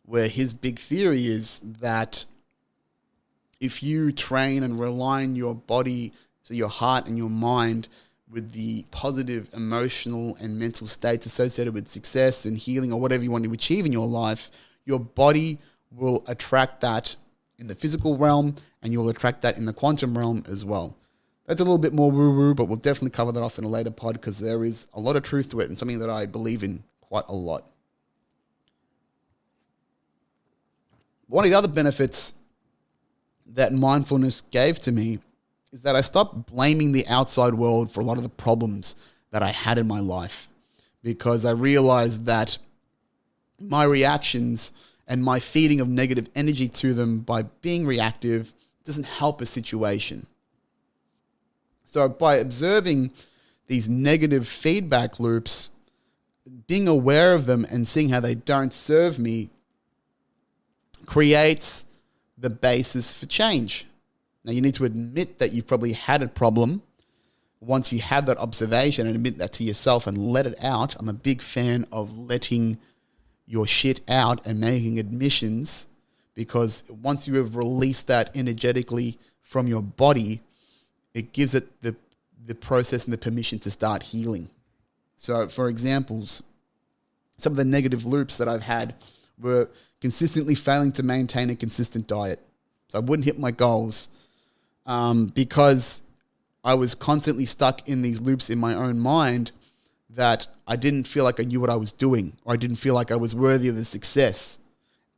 where his big theory is that if you train and realign your body, so your heart and your mind, with the positive emotional and mental states associated with success and healing or whatever you want to achieve in your life, your body will attract that in the physical realm, and you'll attract that in the quantum realm as well. That's a little bit more woo-woo, but we'll definitely cover that off in a later pod because there is a lot of truth to it and something that I believe in quite a lot. One of the other benefits that mindfulness gave to me is that I stopped blaming the outside world for a lot of the problems that I had in my life, because I realized that my reactions and my feeding of negative energy to them by being reactive doesn't help a situation. So by observing these negative feedback loops, being aware of them and seeing how they don't serve me creates the basis for change. Now, you need to admit that you've probably had a problem. Once you have that observation and admit that to yourself and let it out, I'm a big fan of letting your shit out and making admissions, because once you have released that energetically from your body, it gives it the process and the permission to start healing. So, for examples, some of the negative loops that I've had were consistently failing to maintain a consistent diet. So I wouldn't hit my goals because I was constantly stuck in these loops in my own mind that I didn't feel like I knew what I was doing, or I didn't feel like I was worthy of the success.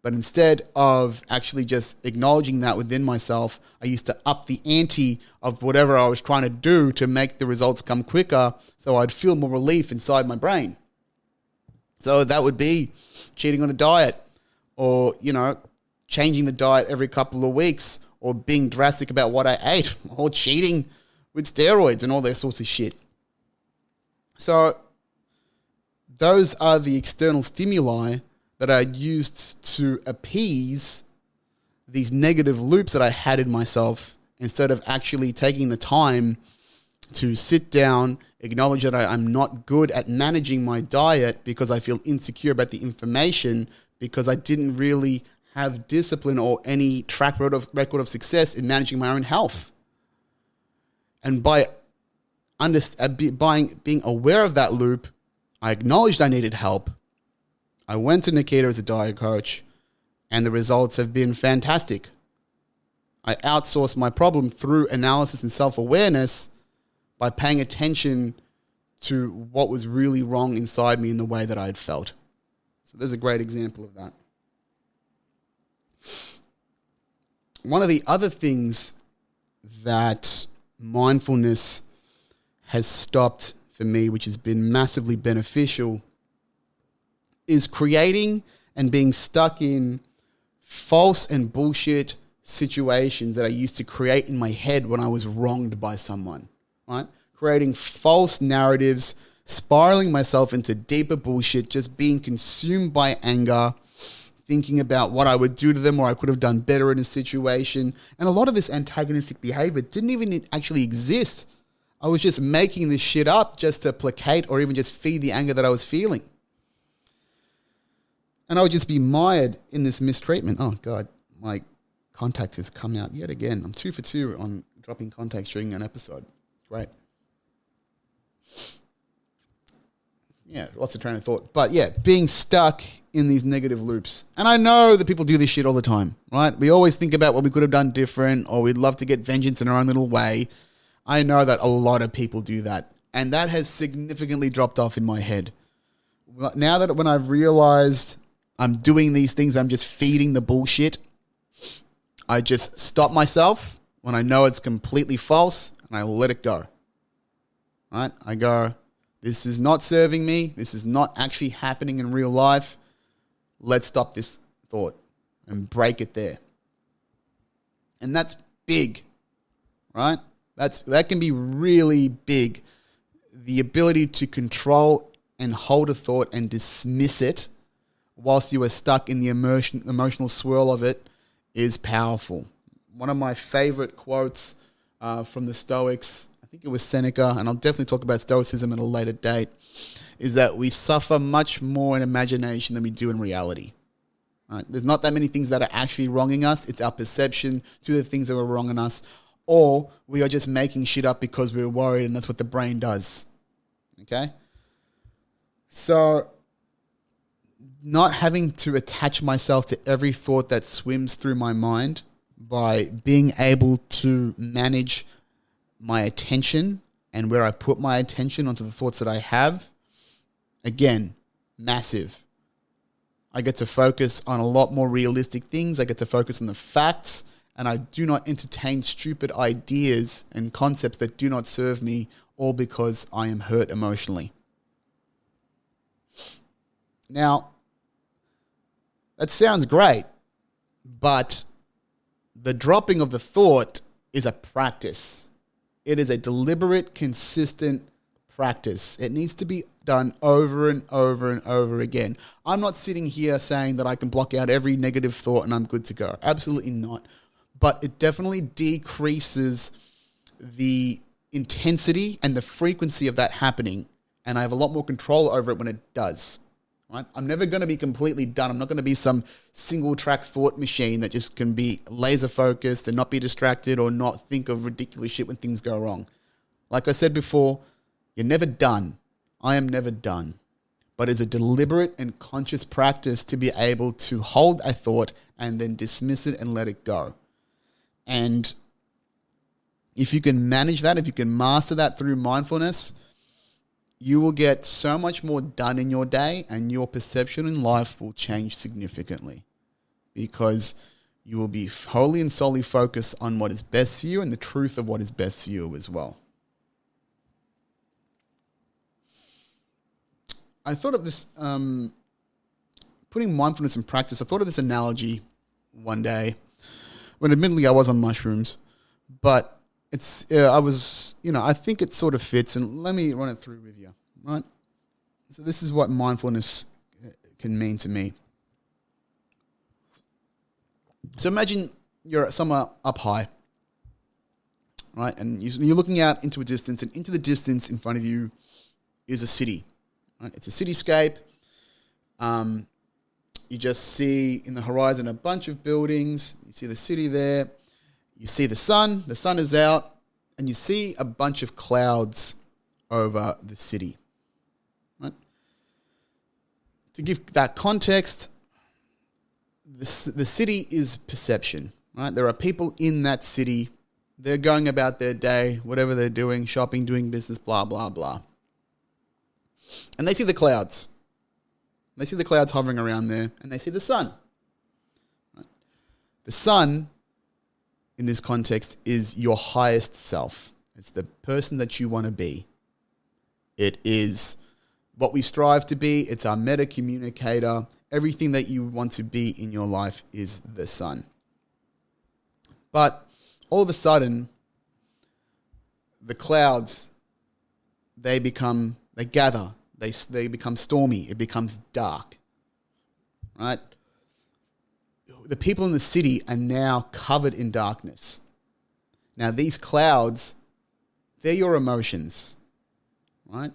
But instead of actually just acknowledging that within myself, I used to up the ante of whatever I was trying to do to make the results come quicker, so I'd feel more relief inside my brain. So that would be cheating on a diet, or, changing the diet every couple of weeks, or being drastic about what I ate, or cheating with steroids and all that sorts of shit. So those are the external stimuli that I used to appease these negative loops that I had in myself, instead of actually taking the time to sit down, acknowledge that I'm not good at managing my diet because I feel insecure about the information, because I didn't really have discipline or any track record of success in managing my own health. And by being aware of that loop, I acknowledged I needed help. I went to Nikita as a diet coach, and the results have been fantastic. I outsourced my problem through analysis and self-awareness by paying attention to what was really wrong inside me in the way that I had felt. So there's a great example of that. One of the other things that mindfulness has stopped for me, which has been massively beneficial, is creating and being stuck in false and bullshit situations that I used to create in my head when I was wronged by someone, right? Creating false narratives, spiraling myself into deeper bullshit, just being consumed by anger, thinking about what I would do to them or I could have done better in a situation. And a lot of this antagonistic behavior didn't even actually exist. I was just making this shit up just to placate or even just feed the anger that I was feeling. And I would just be mired in this mistreatment. Oh, God, my contact has come out yet again. I'm 2 for 2 on dropping contacts during an episode. Great. Yeah, lots of train of thought. But yeah, being stuck in these negative loops. And I know that people do this shit all the time, right? We always think about what we could have done different, or we'd love to get vengeance in our own little way. I know that a lot of people do that. And that has significantly dropped off in my head. Now that when I've realized I'm doing these things, I'm just feeding the bullshit, I just stop myself when I know it's completely false and I let it go. Right? I go, this is not serving me. This is not actually happening in real life. Let's stop this thought and break it there. And that's big, right? That can be really big. The ability to control and hold a thought and dismiss it whilst you are stuck in the emotional swirl of it is powerful. One of my favorite quotes from the Stoics, I think it was Seneca, and I'll definitely talk about Stoicism at a later date, is that we suffer much more in imagination than we do in reality. Right? There's not that many things that are actually wronging us. It's our perception to the things that are wronging us, or we are just making shit up because we're worried, and that's what the brain does. Okay? So not having to attach myself to every thought that swims through my mind by being able to manage my attention and where I put my attention onto the thoughts that I have, again, massive. I get to focus on a lot more realistic things. I get to focus on the facts, and I do not entertain stupid ideas and concepts that do not serve me, all because I am hurt emotionally. Now, that sounds great, but the dropping of the thought is a practice. It is a deliberate, consistent practice. It needs to be done over and over and over again. I'm not sitting here saying that I can block out every negative thought and I'm good to go. Absolutely not. But it definitely decreases the intensity and the frequency of that happening, and I have a lot more control over it when it does. Right? I'm never going to be completely done. I'm not going to be some single track thought machine that just can be laser focused and not be distracted or not think of ridiculous shit when things go wrong. Like I said before, you're never done. I am never done. But it's a deliberate and conscious practice to be able to hold a thought and then dismiss it and let it go. And if you can manage that, if you can master that through mindfulness, you will get so much more done in your day, and your perception in life will change significantly because you will be wholly and solely focused on what is best for you and the truth of what is best for you as well. I thought of this, putting mindfulness in practice, I thought of this analogy one day when admittedly I was on mushrooms, but I think it sort of fits, and let me run it through with you, right? So this is what mindfulness can mean to me. So imagine you're somewhere up high, right? And you're looking out into a distance, and into the distance in front of you is a city, right? It's a cityscape. You just see in the horizon a bunch of buildings. You see the city there. You see the sun is out, and you see a bunch of clouds over the city. Right? To give that context, the city is perception. Right? There are people in that city They're going about their day, whatever they're doing, shopping, doing business, blah, blah, blah. And they see the clouds. They see the clouds hovering around there, and they see the sun. Right? The sun, in this context, is your highest self. It's the person that you want to be. It is what we strive to be. It's our meta communicator. Everything that you want to be in your life is the sun. But all of a sudden, the clouds, they gather, they become stormy, it becomes dark, right? The people in the city are now covered in darkness. Now, these clouds, they're your emotions, right?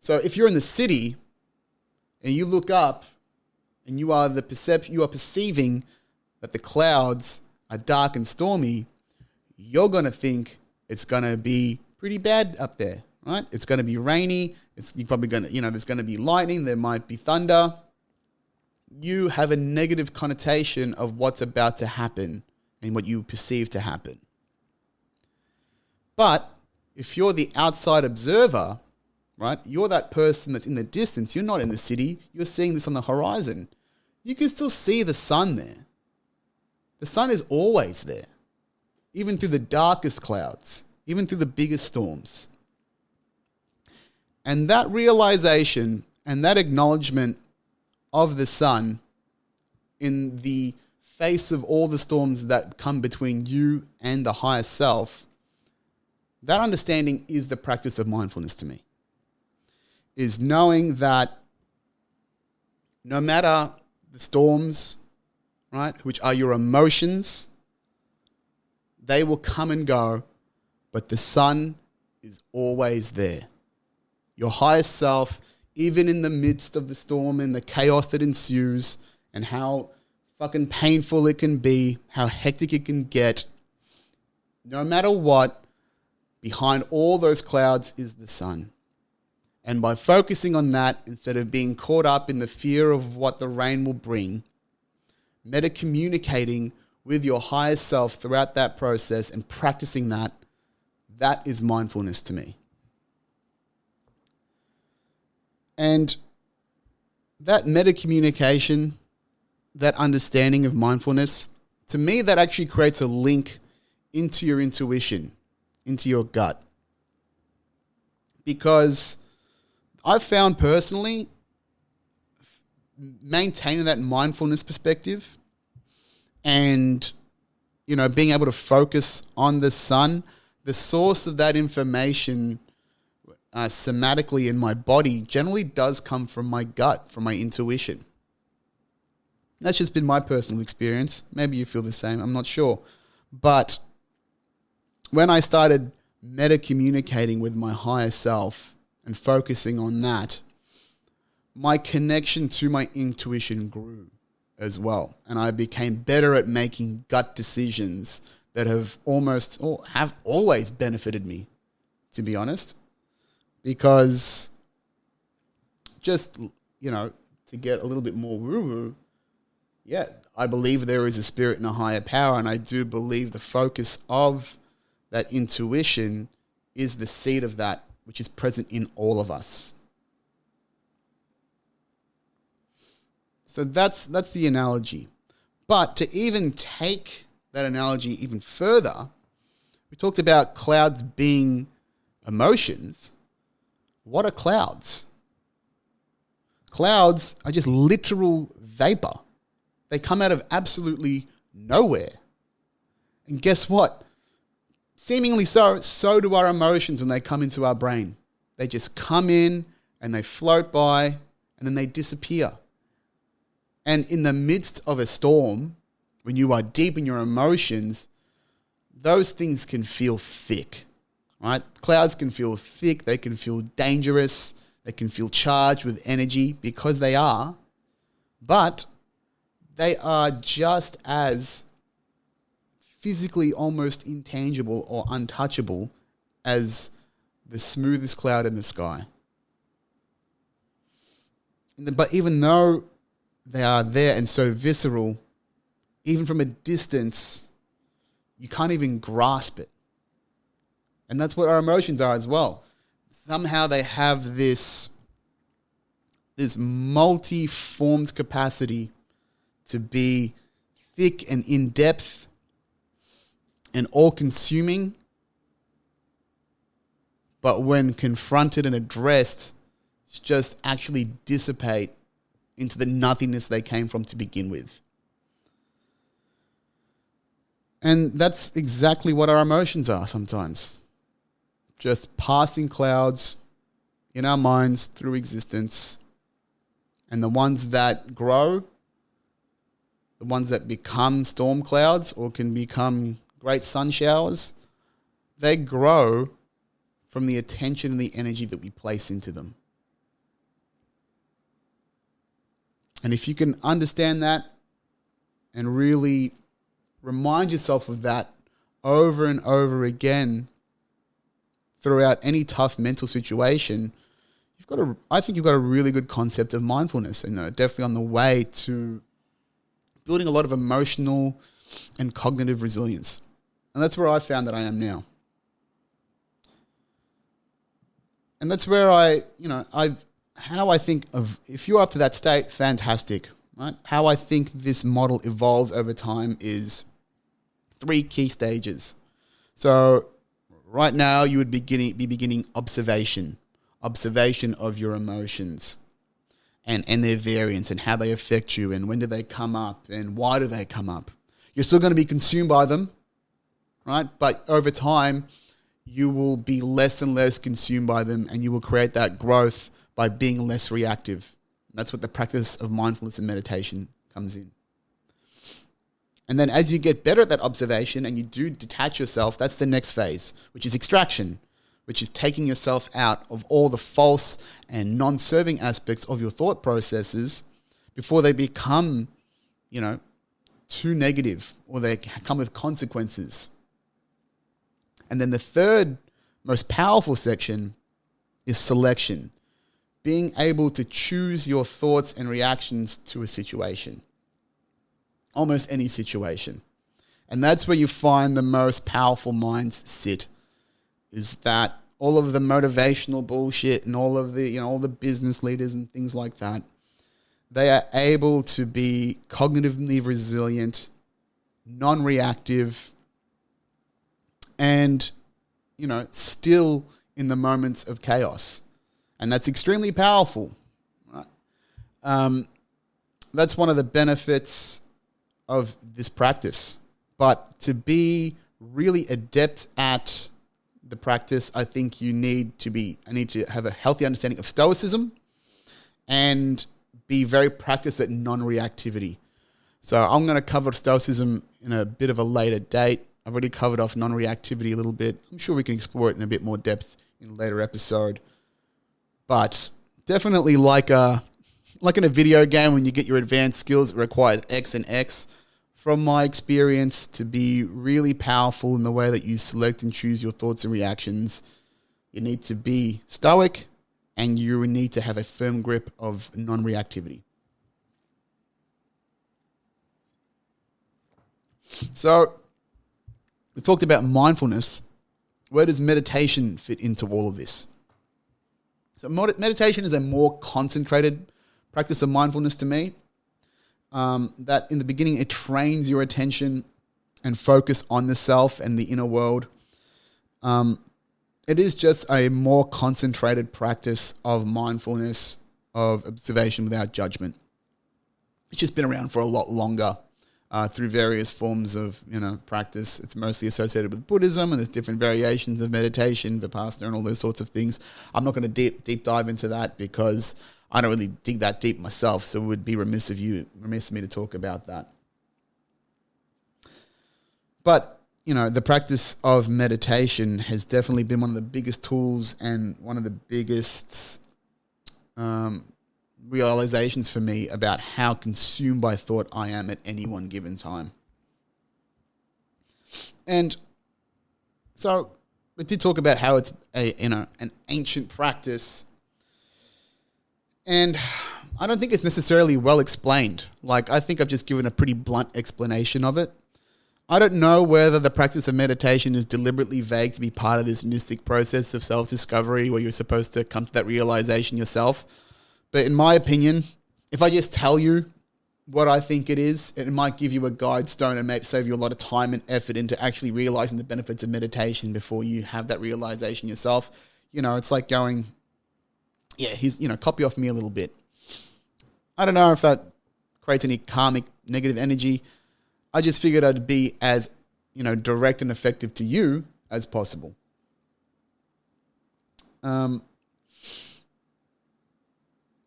So if you're in the city and you look up and you are perceiving that the clouds are dark and stormy, you're going to think it's going to be pretty bad up there, right? It's going to be rainy. You're probably going to, there's going to be lightning. There might be thunder. You have a negative connotation of what's about to happen and what you perceive to happen. But if you're the outside observer, right, you're that person that's in the distance. You're not in the city. You're seeing this on the horizon. You can still see the sun there. The sun is always there, even through the darkest clouds, even through the biggest storms. And that realization and that acknowledgement of the sun in the face of all the storms that come between you and the higher self, that understanding is the practice of mindfulness to me. Is knowing that no matter the storms, right, which are your emotions, they will come and go, but the sun is always there. Your highest self, even in the midst of the storm and the chaos that ensues and how fucking painful it can be, how hectic it can get, no matter what, behind all those clouds is the sun. And by focusing on that, instead of being caught up in the fear of what the rain will bring, meta-communicating with your higher self throughout that process and practicing that, that is mindfulness to me. And that meta-communication, that understanding of mindfulness, to me, that actually creates a link into your intuition, into your gut. Because I've found personally, maintaining that mindfulness perspective and, being able to focus on the sun, the source of that information somatically in my body generally does come from my gut, from my intuition. That's just been my personal experience. Maybe you feel the same. I'm not sure. But when I started meta-communicating with my higher self and focusing on that, my connection to my intuition grew as well. And I became better at making gut decisions that have always benefited me, to be honest. Because just, to get a little bit more woo-woo, yeah, I believe there is a spirit and a higher power, and I do believe the focus of that intuition is the seed of that, which is present in all of us. So that's the analogy. But to even take that analogy even further, we talked about clouds being emotions. What are clouds? Clouds are just literal vapor. They come out of absolutely nowhere. And guess what? Seemingly so do our emotions when they come into our brain. They just come in and they float by and then they disappear. And in the midst of a storm, when you are deep in your emotions, those things can feel thick, right? Clouds can feel thick. They can feel dangerous. They can feel charged with energy because they are. But they are just as physically almost intangible or untouchable as the smoothest cloud in the sky. But even though they are there and so visceral, even from a distance, you can't even grasp it. And that's what our emotions are as well. Somehow they have this multi-formed capacity to be thick and in-depth and all-consuming. But when confronted and addressed, just actually dissipate into the nothingness they came from to begin with. And that's exactly what our emotions are sometimes. Just passing clouds in our minds through existence. And the ones that grow, the ones that become storm clouds or can become great sun showers, they grow from the attention and the energy that we place into them. And if you can understand that and really remind yourself of that over and over again throughout any tough mental situation, I think you've got a really good concept of mindfulness, and definitely on the way to building a lot of emotional and cognitive resilience. And that's where I found that I am now. And that's where how I think of, if you're up to that state, fantastic, right? How I think this model evolves over time is 3 key stages. So right now you would be beginning observation of your emotions and their variance and how they affect you and when do they come up and why do they come up. You're still going to be consumed by them, right? But over time, you will be less and less consumed by them, and you will create that growth by being less reactive. That's what the practice of mindfulness and meditation comes in. And then as you get better at that observation and you do detach yourself, that's the next phase, which is extraction, which is taking yourself out of all the false and non-serving aspects of your thought processes before they become, too negative or they come with consequences. And then the third most powerful section is selection, being able to choose your thoughts and reactions to a situation, almost any situation. And that's where you find the most powerful minds sit, is that all of the motivational bullshit and all of the, all the business leaders and things like that, they are able to be cognitively resilient, non-reactive, and, still in the moments of chaos. And that's extremely powerful, right? That's one of the benefits of this practice. But to be really adept at the practice, I think I need to have a healthy understanding of stoicism and be very practiced at non-reactivity. So I'm going to cover stoicism in a bit of a later date. I've already covered off non-reactivity a little bit. I'm sure we can explore it in a bit more depth in a later episode. But definitely like in a video game, when you get your advanced skills, it requires X and X. From my experience, to be really powerful in the way that you select and choose your thoughts and reactions, you need to be stoic and you need to have a firm grip of non-reactivity. So we talked about mindfulness. Where does meditation fit into all of this? So meditation is a more concentrated practice of mindfulness to me. That in the beginning, it trains your attention and focus on the self and the inner world. It is just a more concentrated practice of mindfulness, of observation without judgment. It's just been around for a lot longer. Through various forms of practice. It's mostly associated with Buddhism, and there's different variations of meditation, Vipassana, and all those sorts of things. I'm not going to deep dive into that because I don't really dig that deep myself, so it would be remiss of me to talk about that. But the practice of meditation has definitely been one of the biggest tools and one of the biggest realizations for me about how consumed by thought I am at any one given time. And so we did talk about how it's an ancient practice, and I don't think it's necessarily well explained. I think I've just given a pretty blunt explanation of it. I don't know whether the practice of meditation is deliberately vague to be part of this mystic process of self-discovery where you're supposed to come to that realization yourself. But in my opinion, if I just tell you what I think it is, it might give you a guide stone and maybe save you a lot of time and effort into actually realizing the benefits of meditation before you have that realization yourself. It's like going, copy off me a little bit. I don't know if that creates any karmic negative energy. I just figured I'd be as, direct and effective to you as possible. My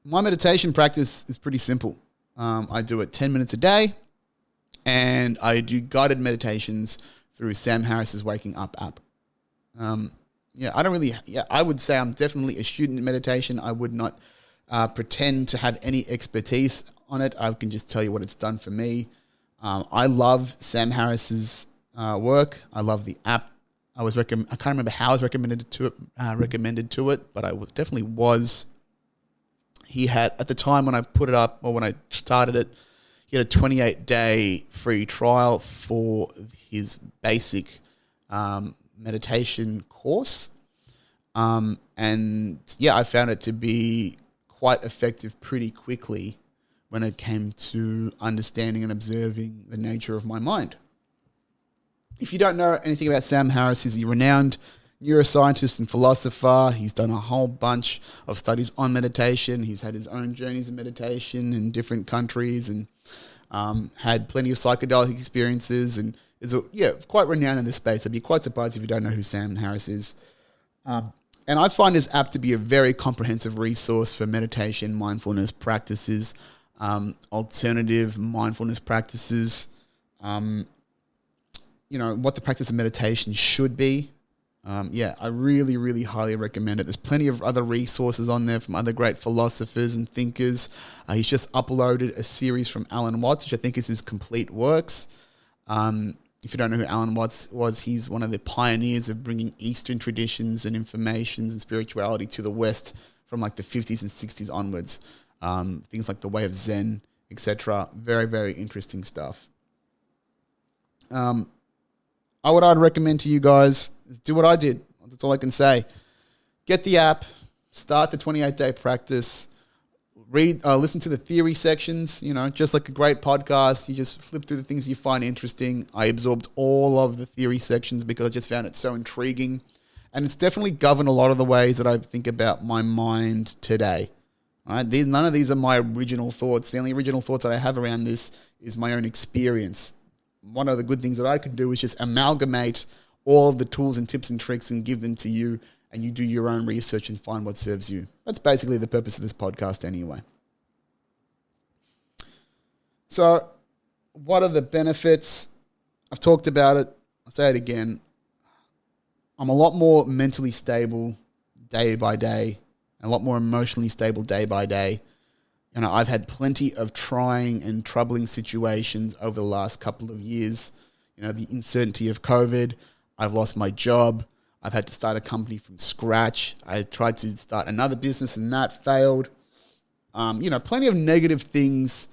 meditation practice is pretty simple. I do it 10 minutes a day, and I do guided meditations through Sam Harris's Waking Up app. I would say I'm definitely a student in meditation. I would not pretend to have any expertise on it. I can just tell you what it's done for me. I love Sam Harris's work. I love the app. I can't remember how I was recommended to it, but I definitely was. He had, at the time when I put it up, or when I started it, he had a 28-day free trial for his basic meditation course. I found it to be quite effective pretty quickly when it came to understanding and observing the nature of my mind. If you don't know anything about Sam Harris, he's a renowned neuroscientist and philosopher. He's done a whole bunch of studies on meditation. He's had his own journeys in meditation in different countries and had plenty of psychedelic experiences and is quite renowned in this space. I'd be quite surprised if you don't know who Sam Harris is. And I find his app to be a very comprehensive resource for meditation, mindfulness practices, alternative mindfulness practices, what the practice of meditation should be. I really, really highly recommend it. There's plenty of other resources on there from other great philosophers and thinkers. He's just uploaded a series from Alan Watts, which I think is his complete works. If you don't know who Alan Watts was, he's one of the pioneers of bringing Eastern traditions and informations and spirituality to the West from like the 50s and 60s onwards. Things like the way of Zen, etc. Very, very interesting stuff. What I'd recommend to you guys is do what I did. That's all I can say. Get the app, start the 28-day practice, listen to the theory sections, just like a great podcast. You just flip through the things you find interesting. I absorbed all of the theory sections because I just found it so intriguing. And it's definitely governed a lot of the ways that I think about my mind today. All right? None of these are my original thoughts. The only original thoughts that I have around this is my own experience. One of the good things that I can do is just amalgamate all of the tools and tips and tricks and give them to you, and you do your own research and find what serves you. That's basically the purpose of this podcast anyway. So, what are the benefits? I've talked about it. I'll say it again. I'm a lot more mentally stable day by day, and a lot more emotionally stable day by day. I've had plenty of trying and troubling situations over the last couple of years. The uncertainty of COVID. I've lost my job. I've had to start a company from scratch. I tried to start another business and that failed. Plenty of negative things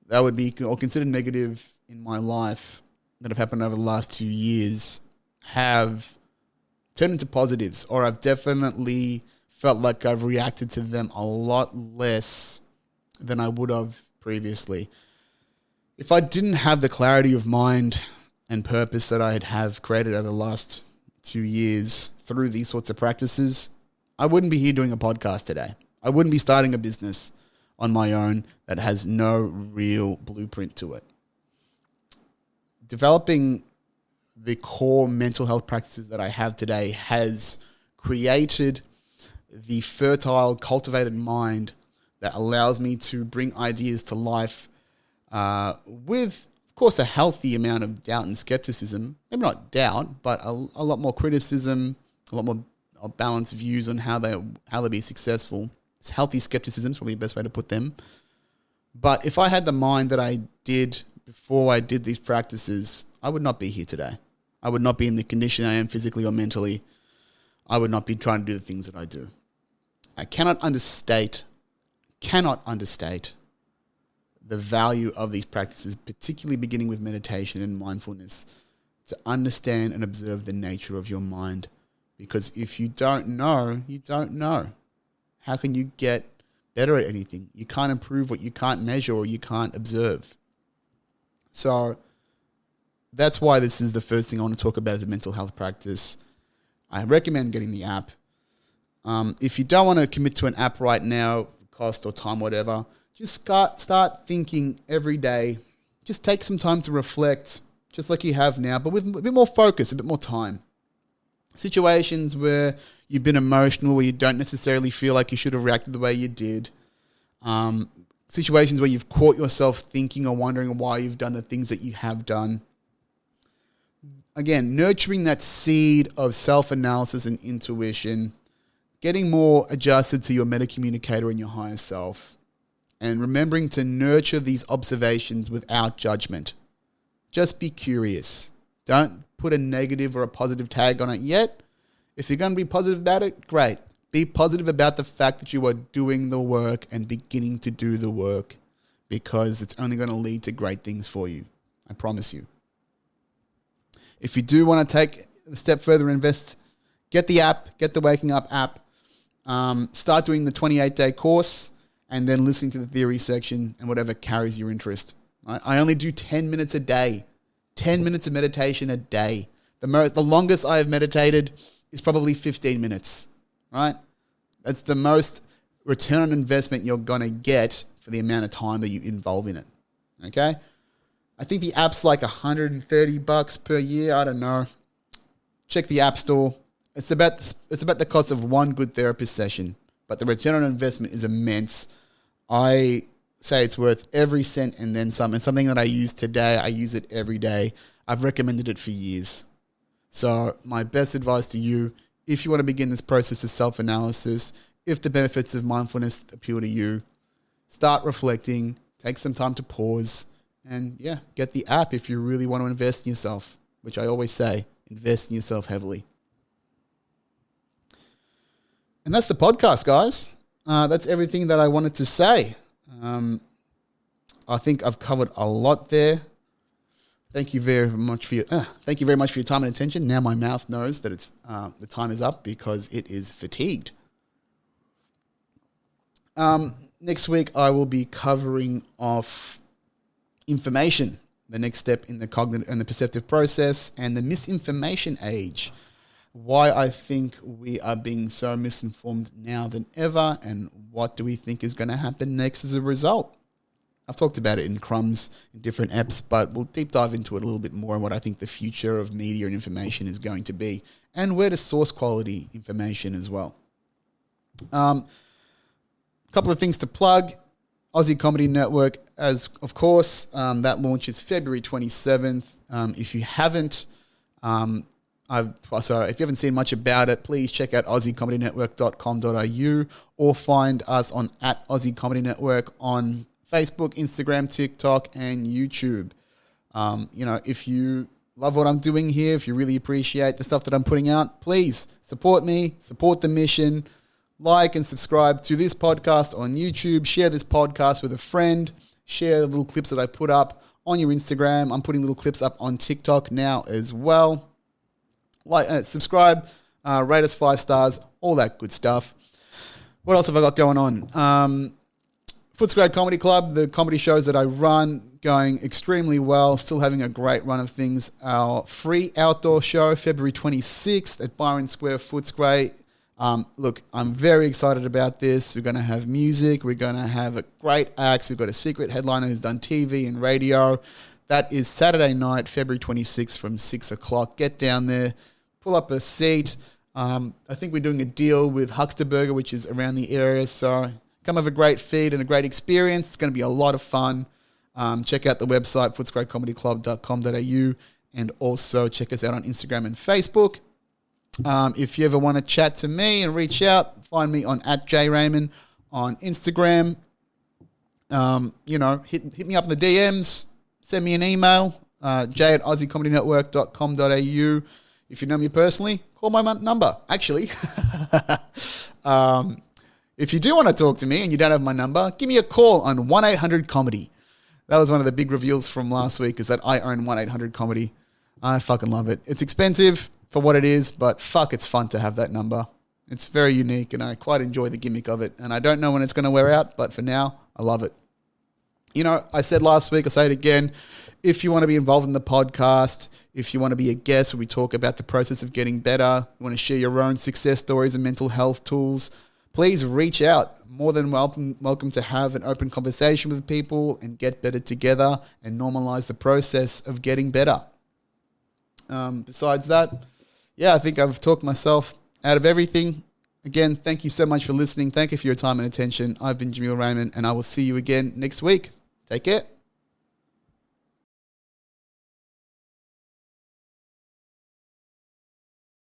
that would be or considered negative in my life that have happened over the last 2 years have turned into positives, or I've definitely felt like I've reacted to them a lot less than I would have previously. If I didn't have the clarity of mind and purpose that I have created over the last 2 years through these sorts of practices, I wouldn't be here doing a podcast today. I wouldn't be starting a business on my own that has no real blueprint to it. Developing the core mental health practices that I have today has created the fertile, cultivated mind that allows me to bring ideas to life with, of course, a healthy amount of doubt and skepticism. Maybe not doubt, but a lot more criticism, a lot more balanced views on how they be successful. It's healthy skepticism is probably the best way to put them. But if I had the mind that I did before I did these practices, I would not be here today. I would not be in the condition I am physically or mentally. I would not be trying to do the things that I do. I cannot understate the value of these practices, particularly beginning with meditation and mindfulness, to understand and observe the nature of your mind. Because if you don't know, you don't know. How can you get better at anything? You can't improve what you can't measure or you can't observe. So that's why this is the first thing I want to talk about as a mental health practice. I recommend getting the app. If you don't want to commit to an app right now, cost or time, whatever, just start thinking every day. Just take some time to reflect, just like you have now, but with a bit more focus, a bit more time. Situations where you've been emotional, where you don't necessarily feel like you should have reacted the way you did. Situations where you've caught yourself thinking or wondering why you've done the things that you have done. Again, nurturing that seed of self-analysis and intuition, getting more adjusted to your meta-communicator and your higher self, and remembering to nurture these observations without judgment. Just be curious. Don't put a negative or a positive tag on it yet. If you're going to be positive about it, great. Be positive about the fact that you are doing the work and beginning to do the work, because it's only going to lead to great things for you. I promise you. If you do want to take a step further and invest, get the app, get the Waking Up app, start doing the 28-day course, and then listening to the theory section and whatever carries your interest. Right? I only do 10 minutes a day. 10 minutes of meditation a day. The longest I have meditated is probably 15 minutes, right? That's the most return on investment you're going to get for the amount of time that you involve in it, okay? I think the app's like $130 per year. I don't know. Check the App Store. It's about the cost of one good therapist session, but the return on investment is immense. I say it's worth every cent and then some. And something that I use today, I use it every day. I've recommended it for years. So my best advice to you, if you want to begin this process of self-analysis, if the benefits of mindfulness appeal to you, start reflecting, take some time to pause, and yeah, get the app if you really want to invest in yourself, which I always say, invest in yourself heavily. And that's the podcast, guys. That's everything that I wanted to say. I think I've covered a lot there. Thank you very much for your time and attention. Now my mouth knows that it's the time is up because it is fatigued. Next week I will be covering off information, the next step in the cognitive and the perceptive process, and the misinformation age. Why I think we are being so misinformed now than ever, and what do we think is going to happen next as a result. I've talked about it in crumbs in different eps, but we'll deep dive into it a little bit more and what I think the future of media and information is going to be, and where to source quality information as well. Couple of things to plug. Aussie Comedy Network, as of course, that launches February 27th. If you haven't seen much about it, please check out aussiecomedynetwork.com.au or find us on @Aussie Comedy Network on Facebook, Instagram, TikTok, and YouTube. If you love what I'm doing here, if you really appreciate the stuff that I'm putting out, please support me, support the mission, like and subscribe to this podcast on YouTube, share this podcast with a friend, share the little clips that I put up on your Instagram. I'm putting little clips up on TikTok now as well. Subscribe, rate us 5 stars, all that good stuff. What else have I got going on? Footscray Comedy Club, the comedy shows that I run, going extremely well, still having a great run of things. Our free outdoor show, February 26th at Byron Square, Footscray. Look, I'm very excited about this. We're going to have music. We're going to have a great acts. We've got a secret headliner who's done TV and radio. That is Saturday night, February 26th from 6 o'clock. Get down there, pull up a seat. I think we're doing a deal with Huckster Burger, which is around the area. So come have a great feed and a great experience. It's going to be a lot of fun. Check out the website, footscraycomedyclub.com.au, and also check us out on Instagram and Facebook. If you ever want to chat to me and reach out, find me on @JRaymond on Instagram. Hit me up in the DMs, send me an email, j@aussiecomedynetwork.com.au. If you know me personally, call my number. Actually, if you do want to talk to me and you don't have my number, give me a call on 1-800-COMEDY. That was one of the big reveals from last week, is that I own 1-800-COMEDY. I fucking love it. It's expensive for what it is, but fuck, it's fun to have that number. It's very unique, and I quite enjoy the gimmick of it. And I don't know when it's going to wear out, but for now, I love it. You know, I said last week, I say it again, if you want to be involved in the podcast, if you want to be a guest where we talk about the process of getting better, you want to share your own success stories and mental health tools, please reach out. More than welcome to have an open conversation with people and get better together and normalize the process of getting better. Besides that, I think I've talked myself out of everything. Again, thank you so much for listening. Thank you for your time and attention. I've been Jameel Raymond, and I will see you again next week. Take care.